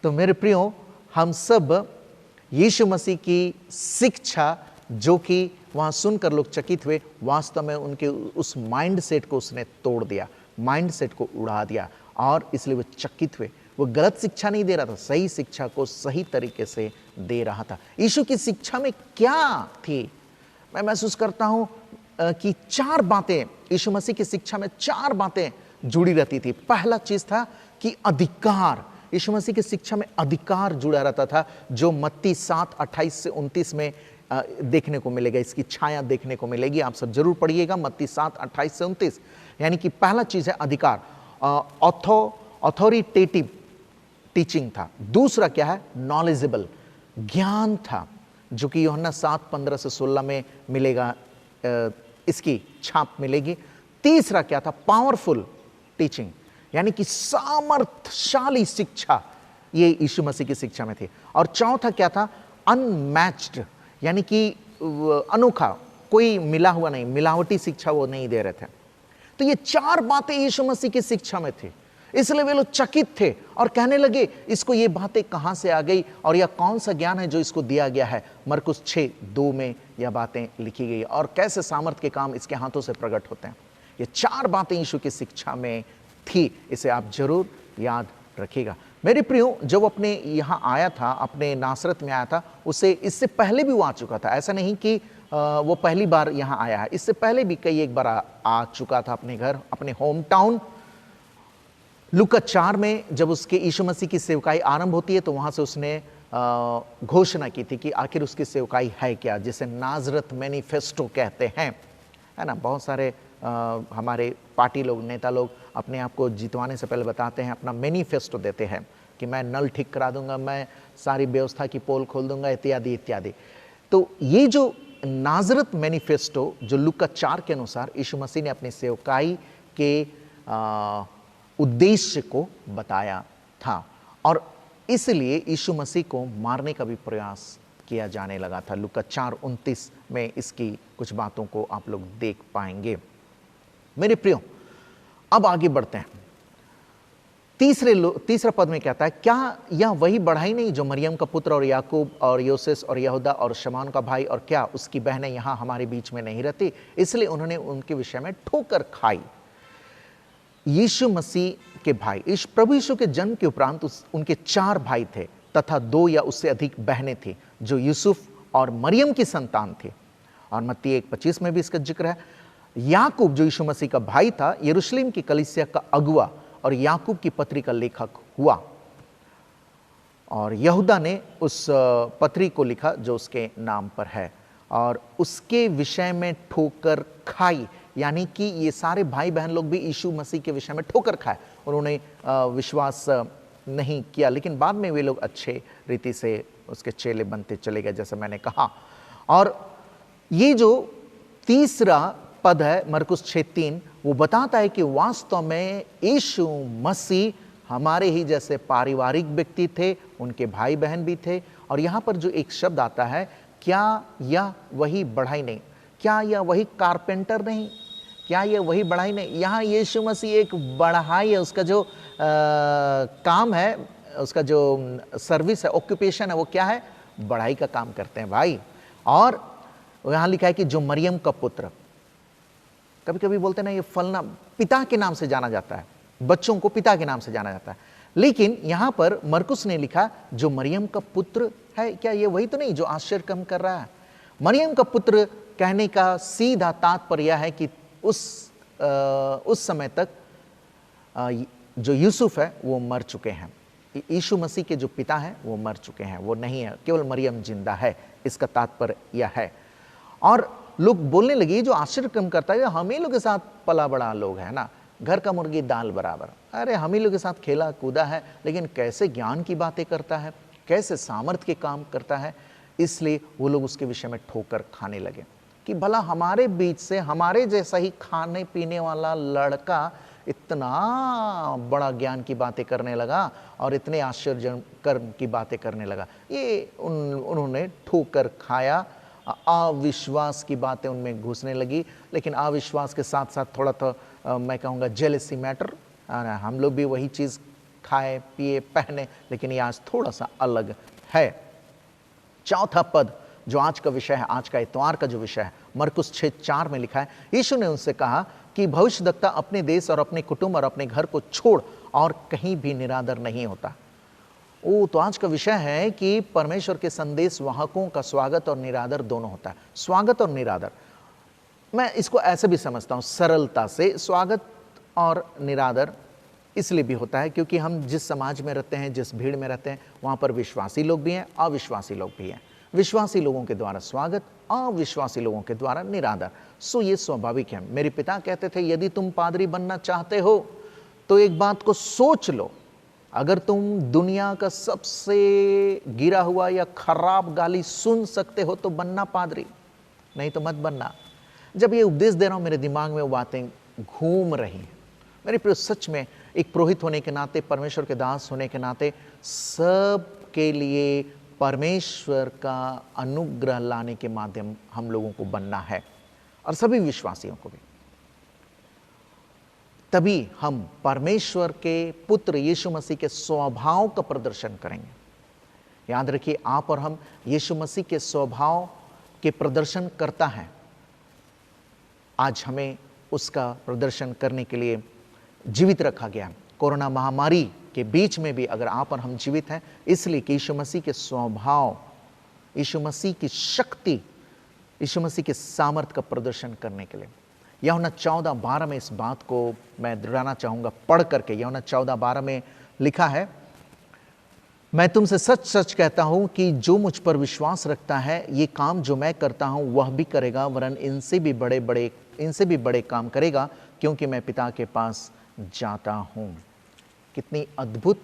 तो मेरे प्रियो, हम सब यीशु मसीह की शिक्षा जो कि वहाँ सुनकर लोग चकित हुए, वास्तव में उनके उस माइंडसेट को उसने तोड़ दिया, माइंडसेट को उड़ा दिया, और इसलिए वो चकित हुए। वो गलत शिक्षा नहीं दे रहा था, सही शिक्षा को सही तरीके से दे रहा था। यीशु की शिक्षा में क्या थी? मैं महसूस करता हूँ की 4 बातें, यीशु मसीह की शिक्षा में 4 बातें जुड़ी रहती थी। पहला चीज था कि अधिकार, यीशु मसीह की शिक्षा में अधिकार जुड़ा रहता था, जो मत्ती 7:28 से 29 में देखने को मिलेगा। इसकी छाया देखने को मिलेगी, आप सब जरूर पढ़िएगा, मत्ती 7:28 से 29। यानी कि पहला चीज है अधिकार, ऑथोरिटेटिव टीचिंग था। दूसरा क्या है? नॉलेजेबल, ज्ञान था, जो कि यूहन्ना 7:15 से 16 में मिलेगा, इसकी छाप मिलेगी। तीसरा क्या था? पावरफुल टीचिंग, यानी कि सामर्थ्यशाली शिक्षा, ये यीशु मसीह की शिक्षा में थी। और चौथा क्या था? अनमैच्ड, यानी कि अनोखा, कोई मिला हुआ नहीं, मिलावटी शिक्षा वो नहीं दे रहे थे। तो ये 4 बातें यीशु मसीह की शिक्षा में थी, इसलिए वे लोग चकित थे और कहने लगे इसको ये बातें कहां से आ गई और यह कौन सा ज्ञान है जो इसको दिया गया है। मरकुस 6:2 में यह बातें लिखी गई और कैसे सामर्थ के काम इसके हाथों से प्रकट होते हैं। ये 4 बातें यीशु की शिक्षा में थी, इसे आप जरूर याद रखिएगा। मेरे प्रियो, जब अपने यहाँ आया था, अपने नासरत में आया था, उसे इससे पहले भी वो आ चुका था। ऐसा नहीं कि वो पहली बार यहाँ आया है, इससे पहले भी कई एक बार आ चुका था अपने घर, अपने होम टाउन। लूका 4 में जब उसके यीशु मसीह की सेवकाई आरंभ होती है तो वहाँ से उसने घोषणा की थी कि आखिर उसकी सेवकाई है क्या, जिसे नाजरत मैनिफेस्टो कहते हैं, है ना। बहुत सारे हमारे पार्टी लोग, नेता लोग अपने आप को जितवाने से पहले बताते हैं, अपना मैनिफेस्टो देते हैं कि मैं नल ठीक करा दूंगा, मैं सारी व्यवस्था की पोल खोल दूंगा, इत्यादि इत्यादि। तो ये जो नाजरत मैनिफेस्टो, जो लूका 4 के अनुसार यीशु मसीह ने अपनी सेवकाई के उद्देश्य को बताया था, और इसलिए यीशु मसीह को मारने का भी प्रयास किया जाने लगा था। लूका 4:29 में इसकी कुछ बातों को आप लोग देख पाएंगे। मेरे प्रियो, अब आगे बढ़ते हैं। तीसरा पद में कहता है, क्या यह वही बढ़ाई नहीं जो मरियम का पुत्र और याकूब और योसेस और यहूदा और शमौन का भाई, और क्या उसकी बहनें यहाँ हमारे बीच में नहीं रहती? इसलिए उन्होंने उनके विषय में ठोकर खाई। यीशु मसीह के भाई, प्रभु यीशु के जन्म के उपरांत उनके 4 भाई थे तथा 2 या उससे अधिक बहनें थी, जो यूसुफ और मरियम की संतान थी। और मत्ती 1:25 में भी इसका जिक्र है। याकूब, जो यीशु मसीह का भाई था, यरूशलेम की कलीसिया का अगुआ और याकूब की पत्री का लेखक हुआ, और यहूदा ने उस पत्री को लिखा जो उसके नाम पर है, और उसके विषय में ठोकर खाई। यानी कि ये सारे भाई बहन लोग भी यीशु मसीह के विषय में ठोकर खाए, उन्होंने विश्वास नहीं किया, लेकिन बाद में वे लोग अच्छे रीति से उसके चेले बनते चले गए, जैसे मैंने कहा। और ये जो तीसरा पद है मरकुस 6:3, वो बताता है कि वास्तव में यीशु मसीह हमारे ही जैसे पारिवारिक व्यक्ति थे, उनके भाई बहन भी थे। और यहाँ पर जो एक शब्द आता है, क्या यह वही बढ़ाई नहीं, क्या यह वही कारपेंटर नहीं, क्या यह वही बढ़ाई नहीं। यहाँ यीशु मसीह एक बढ़ाई है, उसका जो काम है, उसका जो सर्विस है, ऑक्यूपेशन है, वो क्या है? बढ़ाई का काम करते हैं भाई। और यहाँ लिखा है कि जो मरियम का पुत्र, कभी कभी बोलते हैं ना, ये फलना पिता के नाम से जाना जाता है, बच्चों को पिता के नाम से जाना जाता है, लेकिन यहाँ पर मरकुस ने लिखा जो मरियम का पुत्र है। क्या ये वही तो नहीं जो आश्चर्य कम कर रहा है? मरियम का पुत्र कहने का सीधा तात्पर्य यह है कि उस समय तक जो यूसुफ है वो मर चुके हैं, यीशु मसीह के जो पिता हैं वो मर चुके हैं, वो नहीं है, केवल मरियम जिंदा है, इसका तात्पर्य यह है। और लोग बोलने लगे जो आश्चर्य कम करता है, हम ही लोग के साथ पला बड़ा लोग है ना, घर का मुर्गी दाल बराबर। अरे हम ही लोग के साथ खेला कूदा है, लेकिन कैसे ज्ञान की बातें करता है, कैसे सामर्थ्य के काम करता है। इसलिए वो लोग उसके विषय में ठोकर खाने लगे कि भला हमारे बीच से हमारे जैसा ही खाने पीने वाला लड़का इतना बड़ा ज्ञान की बातें करने लगा और इतने आश्चर्य की बातें करने लगा। ये उन्होंने ठोकर खाया, अविश्वास की बातें उनमें घुसने लगी। लेकिन अविश्वास के साथ साथ थोड़ा तो मैं कहूँगा जेलसी मैटर, हम लोग भी वही चीज़ खाए पिए पहने, लेकिन ये आज थोड़ा सा अलग है। चौथा पद जो आज का विषय है, आज का इतवार का जो विषय है, मरकुस 6:4 में लिखा है, यीशु ने उनसे कहा कि भविष्यद्वक्ता अपने देश और अपने कुटुंब और अपने घर को छोड़ और कहीं भी निरादर नहीं होता। तो आज का विषय है कि परमेश्वर के संदेश वाहकों का स्वागत और निरादर दोनों होता है। स्वागत और निरादर, मैं इसको ऐसे भी समझता हूँ, सरलता से स्वागत और निरादर इसलिए भी होता है क्योंकि हम जिस समाज में रहते हैं, जिस भीड़ में रहते हैं, वहाँ पर विश्वासी लोग भी हैं, अविश्वासी लोग भी हैं। विश्वासी लोगों के द्वारा स्वागत, अविश्वासी लोगों के द्वारा निरादर। सो ये स्वाभाविक है। मेरे पिता कहते थे, यदि तुम पादरी बनना चाहते हो तो एक बात को सोच लो, अगर तुम दुनिया का सबसे गिरा हुआ या खराब गाली सुन सकते हो तो बनना पादरी, नहीं तो मत बनना। जब ये उपदेश दे रहा हूं, मेरे दिमाग में वो बातें घूम रही हैं। मेरे प्रिय, सच में एक पुरोहित होने के नाते, परमेश्वर के दास होने के नाते, सब के लिए परमेश्वर का अनुग्रह लाने के माध्यम हम लोगों को बनना है, और सभी विश्वासियों को भी। तभी हम परमेश्वर के पुत्र यीशु मसीह के स्वभाव का प्रदर्शन करेंगे। याद रखिए, आप और हम यीशु मसीह के स्वभाव के प्रदर्शन करता है। आज हमें उसका प्रदर्शन करने के लिए जीवित रखा गया। कोरोना महामारी के बीच में भी अगर आप और हम जीवित हैं, इसलिए कि यीशु मसीह के स्वभाव, यीशु मसीह की शक्ति, यीशु मसीह के सामर्थ का प्रदर्शन करने के लिए। यूहन्ना 14:12 में इस बात को मैं दोहराना चाहूँगा पढ़ करके। यूहन्ना 14:12 में लिखा है, मैं तुमसे सच सच कहता हूँ कि जो मुझ पर विश्वास रखता है, ये काम जो मैं करता हूँ वह भी करेगा, वरन इनसे भी बड़े काम करेगा, क्योंकि मैं पिता के पास जाता हूँ। कितनी अद्भुत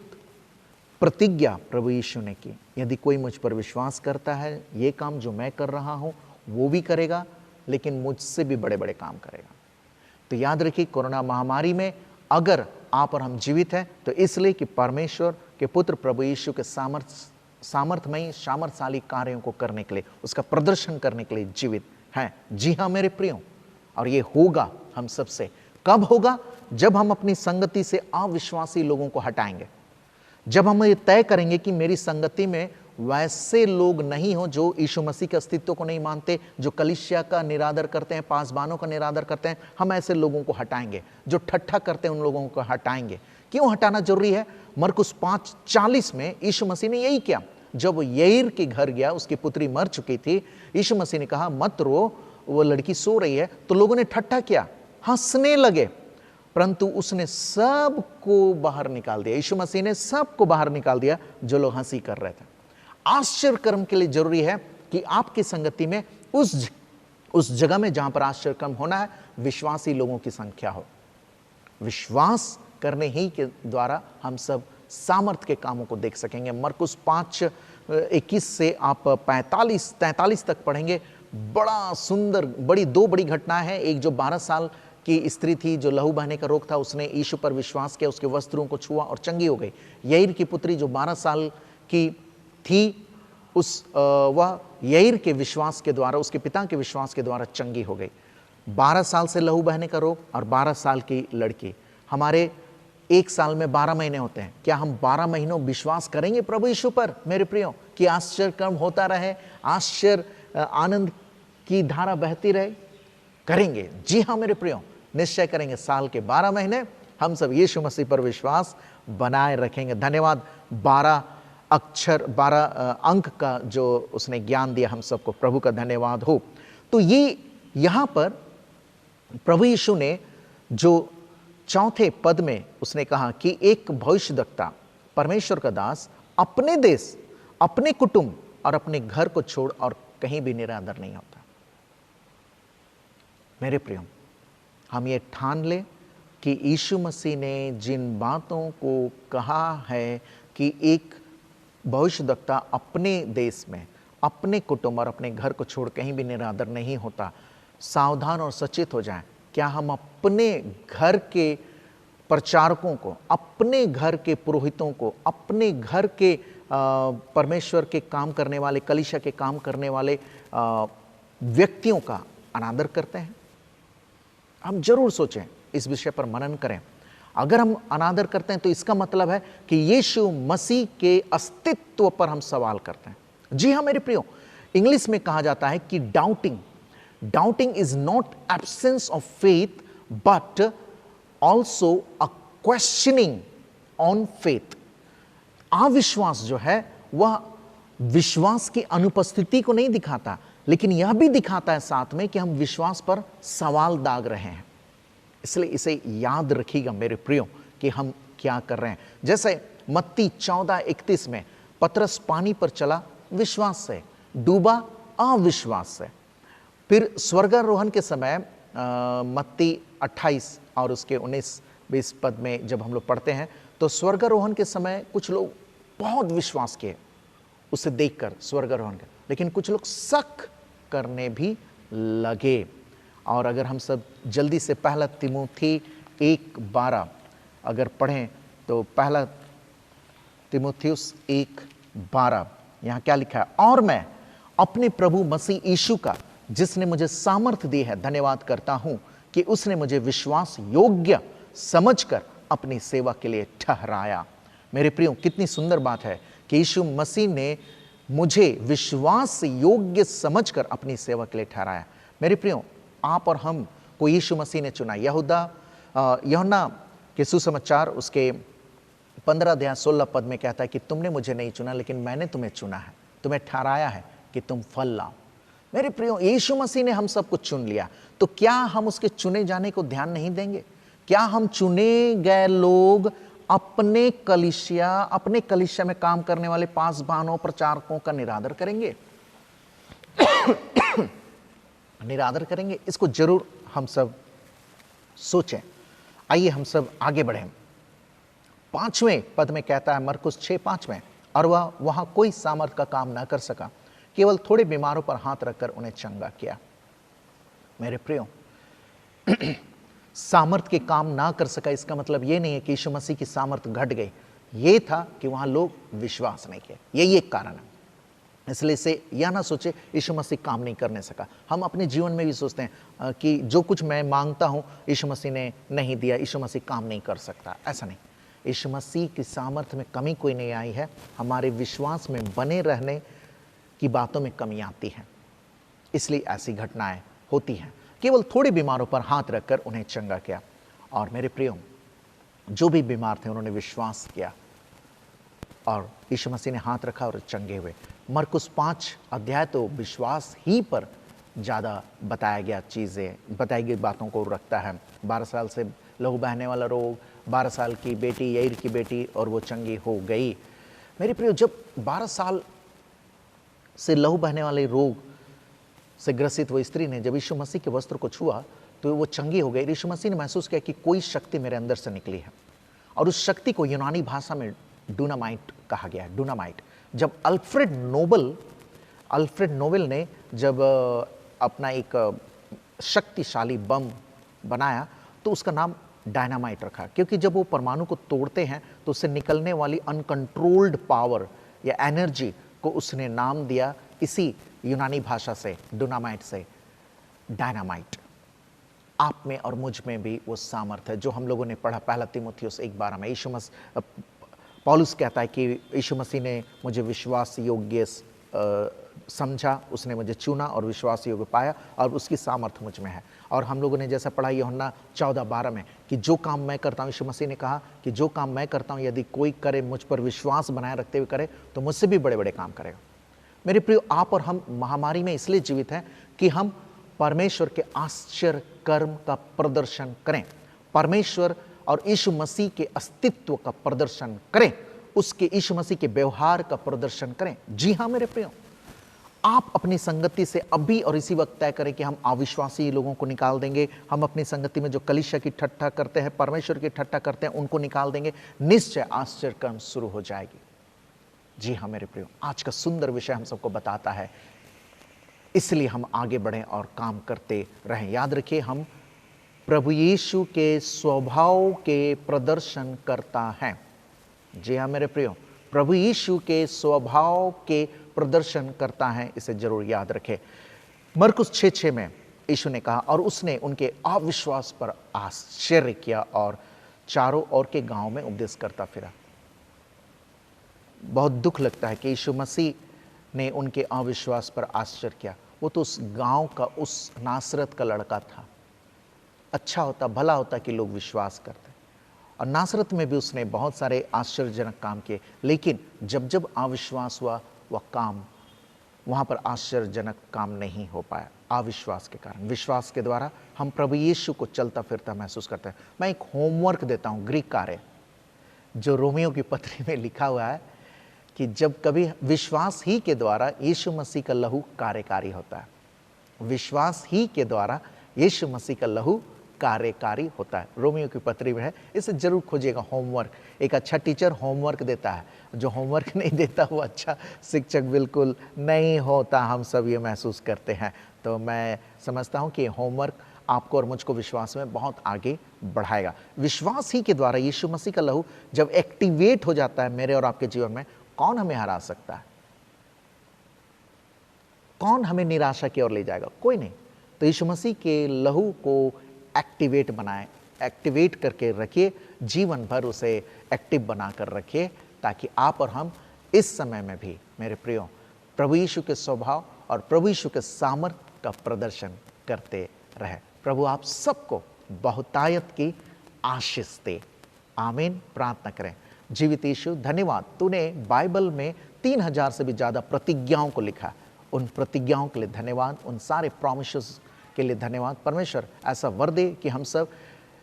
प्रतिज्ञा प्रभु यीशु ने की। यदि कोई मुझ पर विश्वास करता है, ये काम जो मैं कर रहा हूँ वो भी करेगा, लेकिन मुझसे भी बड़े बड़े काम करेगा। तो याद रखिए, कोरोना महामारी में अगर आप और हम जीवित हैं तो इसलिए कि परमेश्वर के पुत्र प्रभु यीशु के सामर्थमयी सामर्थशाली कार्यों को करने के लिए, उसका प्रदर्शन करने के लिए जीवित हैं। जी हाँ मेरे प्रियो, और ये होगा हम सबसे। कब होगा? जब हम अपनी संगति से अविश्वासी लोगों को हटाएंगे। जब हम ये तय करेंगे कि मेरी संगति में वैसे लोग नहीं हो जो यीशु मसीह के अस्तित्व को नहीं मानते, जो कलीसिया का निरादर करते हैं, पासबानों का निरादर करते हैं, हम ऐसे लोगों को हटाएंगे। जो ठट्ठा करते हैं उन लोगों को हटाएंगे। क्यों हटाना जरूरी है? मरकुस 5:40 में यीशु मसीह ने यही किया। जब वो यईर के घर गया, उसकी पुत्री मर चुकी थी, यीशु मसीह ने कहा मत रो, वो लड़की सो रही है। तो लोगों ने ठट्ठा किया, हंसने लगे, परंतु उसने सबको बाहर निकाल दिया। यीशु मसीह ने सबको बाहर निकाल दिया जो लोग हंसी कर रहे थे। आश्चर्य कर्म के लिए जरूरी है कि आपकी संगति में उस जगह में जहां पर आश्चर्य कर्म होना है, विश्वासी लोगों की संख्या हो। विश्वास करने ही के द्वारा हम सब सामर्थ के कामों को देख सकेंगे। मरकुस 5:21 से आप 43 तक पढ़ेंगे। बड़ा सुंदर दो बड़ी घटनाएं हैं। एक जो 12 साल की स्त्री थी, जो लहू बहने का रोग था, उसने यीशु पर विश्वास किया, उसके वस्त्रों को छुआ और चंगी हो गई। यईर की पुत्री जो 12 साल की थी, वह यईर के विश्वास के द्वारा, उसके पिता के विश्वास के द्वारा चंगी हो गई। 12 साल से लहू बहने का रोग और 12 साल की लड़की। हमारे एक साल में 12 महीने होते हैं। क्या हम 12 महीनों विश्वास करेंगे प्रभु यीशु पर मेरे प्रियो, कि आश्चर्य कर्म होता रहे, आश्चर्य आनंद की धारा बहती रहे? करेंगे। जी हाँ मेरे प्रियो, निश्चय करेंगे। साल के 12 महीने हम सब यीशु मसीह पर विश्वास बनाए रखेंगे। धन्यवाद। 12 अंक का जो उसने ज्ञान दिया हम सबको, प्रभु का धन्यवाद हो। तो ये यहां पर प्रभु यीशु ने जो 4 पद में उसने कहा कि एक भविष्यद्वक्ता, परमेश्वर का दास, अपने देश, अपने कुटुंब और अपने घर को छोड़ और कहीं भी निरादर नहीं होता। मेरे प्रियो, हम ये ठान ले कि यीशु मसीह ने जिन बातों को कहा है कि एक भविष्यद्वक्ता अपने देश में, अपने कुटुंब और अपने घर को छोड़ कहीं भी निरादर नहीं होता, सावधान और सचेत हो जाएं। क्या हम अपने घर के प्रचारकों को, अपने घर के पुरोहितों को, अपने घर के परमेश्वर के काम करने वाले, कलीसिया के काम करने वाले व्यक्तियों का अनादर करते हैं? हम जरूर सोचें, इस विषय पर मनन करें। अगर हम अनादर करते हैं तो इसका मतलब है कि यीशु मसीह के अस्तित्व पर हम सवाल करते हैं। जी हाँ मेरे प्रियो, इंग्लिश में कहा जाता है कि doubting is not absence of faith but also a questioning on faith. अविश्वास जो है वह विश्वास की अनुपस्थिति को नहीं दिखाता, लेकिन यह भी दिखाता है साथ में कि हम विश्वास पर सवाल दाग रहे हैं। इसलिए इसे याद रखिएगा मेरे प्रियो कि हम क्या कर रहे हैं। जैसे मत्ती 14:31 में पतरस पानी पर चला विश्वास से, डूबा अविश्वास से। फिर स्वर्गारोहण के समय मत्ती 28 और उसके 19-20 पद में जब हम लोग पढ़ते हैं तो स्वर्गारोहण के समय कुछ लोग बहुत विश्वास किए उसे देखकर स्वर्गारोहण के, लेकिन कुछ लोग शक करने भी लगे। और अगर हम सब जल्दी से पहला तिमोथी 1:12 अगर पढ़ें तो पहला तिमोथियुस 1:12 यहाँ क्या लिखा है, और मैं अपने प्रभु मसीह यीशु का जिसने मुझे सामर्थ्य दी है धन्यवाद करता हूं कि उसने मुझे विश्वास योग्य समझकर अपनी सेवा के लिए ठहराया। मेरे प्रियो, कितनी सुंदर बात है कि यीशु मसीह ने मुझे विश्वास योग्य समझकर अपनी सेवा के लिए ठहराया। मेरे प्रियो, आप और हम को यीशु मसीह ने चुना। यूहन्ना के सुसमाचार उसके 15:16 पद में कहता है कि तुमने मुझे नहीं चुना लेकिन मैंने तुम्हें चुना है, तुम्हें ठहराया है कि तुम फल लाओ। मेरे प्रियो, यीशु मसीह ने हम सबको चुन लिया, तो क्या हम उसके चुने जाने को ध्यान नहीं देंगे? क्या हम चुने गए लोग अपने कलीसिया में काम करने वाले पासबानों प्रचारकों का निरादर करेंगे? निरादर करेंगे? इसको जरूर हम सब सोचें। आइए हम सब आगे बढ़ें। 5वें पद में कहता है मरकुस 6:5 में, और वह वहां कोई सामर्थ का काम ना कर सका, केवल थोड़े बीमारों पर हाथ रखकर उन्हें चंगा किया। मेरे प्रियो, सामर्थ के काम ना कर सका इसका मतलब यह नहीं है कि यीशु मसीह की सामर्थ घट गई, यह था कि वहां लोग विश्वास नहीं किए, यही एक कारण है। इसलिए से यह ना सोचे यीशु मसीह काम नहीं करने सका। हम अपने जीवन में भी सोचते हैं कि जो कुछ मैं मांगता हूं यीशु मसीह ने नहीं दिया, यीशु मसीह काम नहीं कर सकता। ऐसा नहीं, यीशु मसीह की सामर्थ में कमी कोई नहीं आई है, हमारे विश्वास में बने रहने की बातों में कमी आती है, इसलिए ऐसी घटनाएं होती हैं। केवल थोड़े बीमारों पर हाथ रखकर उन्हें चंगा किया। और मेरे प्रियो, जो भी बीमार थे उन्होंने विश्वास किया और यीशु मसीह ने हाथ रखा और चंगे हुए। मरकुस 5 अध्याय तो विश्वास ही पर ज़्यादा बताया गई बातों को रखता है। 12 साल से लहू बहने वाला रोग, 12 साल की बेटी, याईर की बेटी, और वो चंगी हो गई। मेरे प्रियो, जब 12 साल से लहू बहने वाले रोग से ग्रसित वो स्त्री ने जब यीशु मसीह के वस्त्र को छुआ तो वो चंगी हो गई। यीशु मसीह ने महसूस किया कि कोई शक्ति मेरे अंदर से निकली है, और उस शक्ति को यूनानी भाषा में डुनामाइट कहा गया है। डुनामाइट। जब अल्फ्रेड नोबेल ने जब अपना एक शक्तिशाली बम बनाया तो उसका नाम डायनामाइट रखा, क्योंकि जब वो परमाणु को तोड़ते हैं तो उससे निकलने वाली अनकंट्रोल्ड पावर या एनर्जी को उसने नाम दिया इसी यूनानी भाषा से, डुनामाइट से, डायनामाइट। आप में और मुझ में भी वो सामर्थ है जो हम लोगों ने पढ़ा पहला तिमोथियुस 1:12 में। पौलुस कहता है कि यीशु मसीह ने मुझे विश्वास योग्य समझा, उसने मुझे चुना और विश्वास योग्य पाया, और उसकी सामर्थ मुझ में है। और हम लोगों ने जैसा पढ़ा यूहन्ना 14:12 में कि जो काम मैं करता हूँ, यीशु मसीह ने कहा कि जो काम मैं करता हूँ यदि कोई करे, मुझ पर विश्वास बनाए रखते हुए करे, तो मुझसे भी बड़े बड़े काम करेगा। मेरे प्रियो, आप और हम महामारी में इसलिए जीवित हैं कि हम परमेश्वर के आश्चर्य कर्म का प्रदर्शन करें, परमेश्वर और यीशु मसीह के अस्तित्व का प्रदर्शन करें, उसके यीशु मसीह के व्यवहार का प्रदर्शन करें। जी हाँ मेरे प्रियो, आप अपनी संगति से अभी और इसी वक्त तय करें कि हम अविश्वासी लोगों को निकाल देंगे। हम अपनी संगति में जो कलीसिया की ठट्ठा करते हैं, परमेश्वर की ठट्ठा करते हैं, उनको निकाल देंगे। निश्चय आश्चर्य कर्म शुरू हो जाएगी। जी हाँ मेरे प्रियो, आज का सुंदर विषय हम सबको बताता है, इसलिए हम आगे बढ़ें और काम करते रहें। याद रखिए, हम प्रभु यीशु के स्वभाव के प्रदर्शन करता है। जी हाँ मेरे प्रियो, प्रभु यीशु के स्वभाव के प्रदर्शन करता है, इसे जरूर याद रखें। मरकुस 6:6 में यीशु ने कहा, और उसने उनके अविश्वास पर आश्चर्य किया और चारों ओर के गांव में उपदेश करता फिरा। बहुत दुख लगता है कि यीशु मसीह ने उनके अविश्वास पर आश्चर्य किया। वो तो उस गांव का, उस नासरत का लड़का था। अच्छा होता, भला होता कि लोग विश्वास करते। और नासरत में भी उसने बहुत सारे आश्चर्यजनक काम किए, लेकिन जब जब अविश्वास हुआ वह काम वहाँ पर आश्चर्यजनक काम नहीं हो पाया अविश्वास के कारण। विश्वास के द्वारा हम प्रभु यीशु को चलता फिरता महसूस करते हैं। मैं एक होमवर्क देता हूँ, ग्रीक कार्य जो रोमियो की पत्री में लिखा हुआ है कि जब कभी विश्वास ही के द्वारा यीशु मसीह का लहू कार्यकारी होता है, विश्वास ही के द्वारा यीशु मसीह का लहू कार्यकारी होता है। रोमियो की पत्री में है, इसे जरूर खोजिएगा। होमवर्क, एक अच्छा टीचर होमवर्क देता है, जो होमवर्क नहीं देता वो अच्छा शिक्षक बिल्कुल नहीं होता। हम सब ये महसूस करते हैं। तो मैं समझता हूँ कि होमवर्क आपको और मुझको विश्वास में बहुत आगे बढ़ाएगा। विश्वास ही के द्वारा यीशु मसीह का लहू जब एक्टिवेट हो जाता है मेरे और आपके जीवन में, कौन हमें हरा सकता है? कौन हमें निराशा की ओर ले जाएगा? कोई नहीं। तो यीशु मसीह के लहू को एक्टिवेट बनाएं, एक्टिवेट करके रखिए, जीवन भर उसे एक्टिव बनाकर रखिए, ताकि आप और हम इस समय में भी मेरे प्रियो प्रभु यीशु के स्वभाव और प्रभु यीशु के सामर्थ का प्रदर्शन करते रहे। प्रभु आप सबको बहुतायत की आशीष दे। आमीन। प्रार्थना करें। जीवित यीशु, धन्यवाद, तूने बाइबल में 3000 से भी ज़्यादा प्रतिज्ञाओं को लिखा। उन प्रतिज्ञाओं के लिए धन्यवाद, उन सारे प्रॉमिसेस के लिए धन्यवाद। परमेश्वर ऐसा वर दे कि हम सब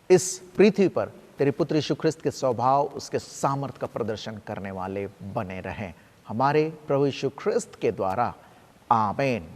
इस पृथ्वी पर तेरे पुत्र यीशु ख्रिस्त के स्वभाव, उसके सामर्थ का प्रदर्शन करने वाले बने रहें, हमारे प्रभु यीशु ख्रिस्त के द्वारा। आमीन।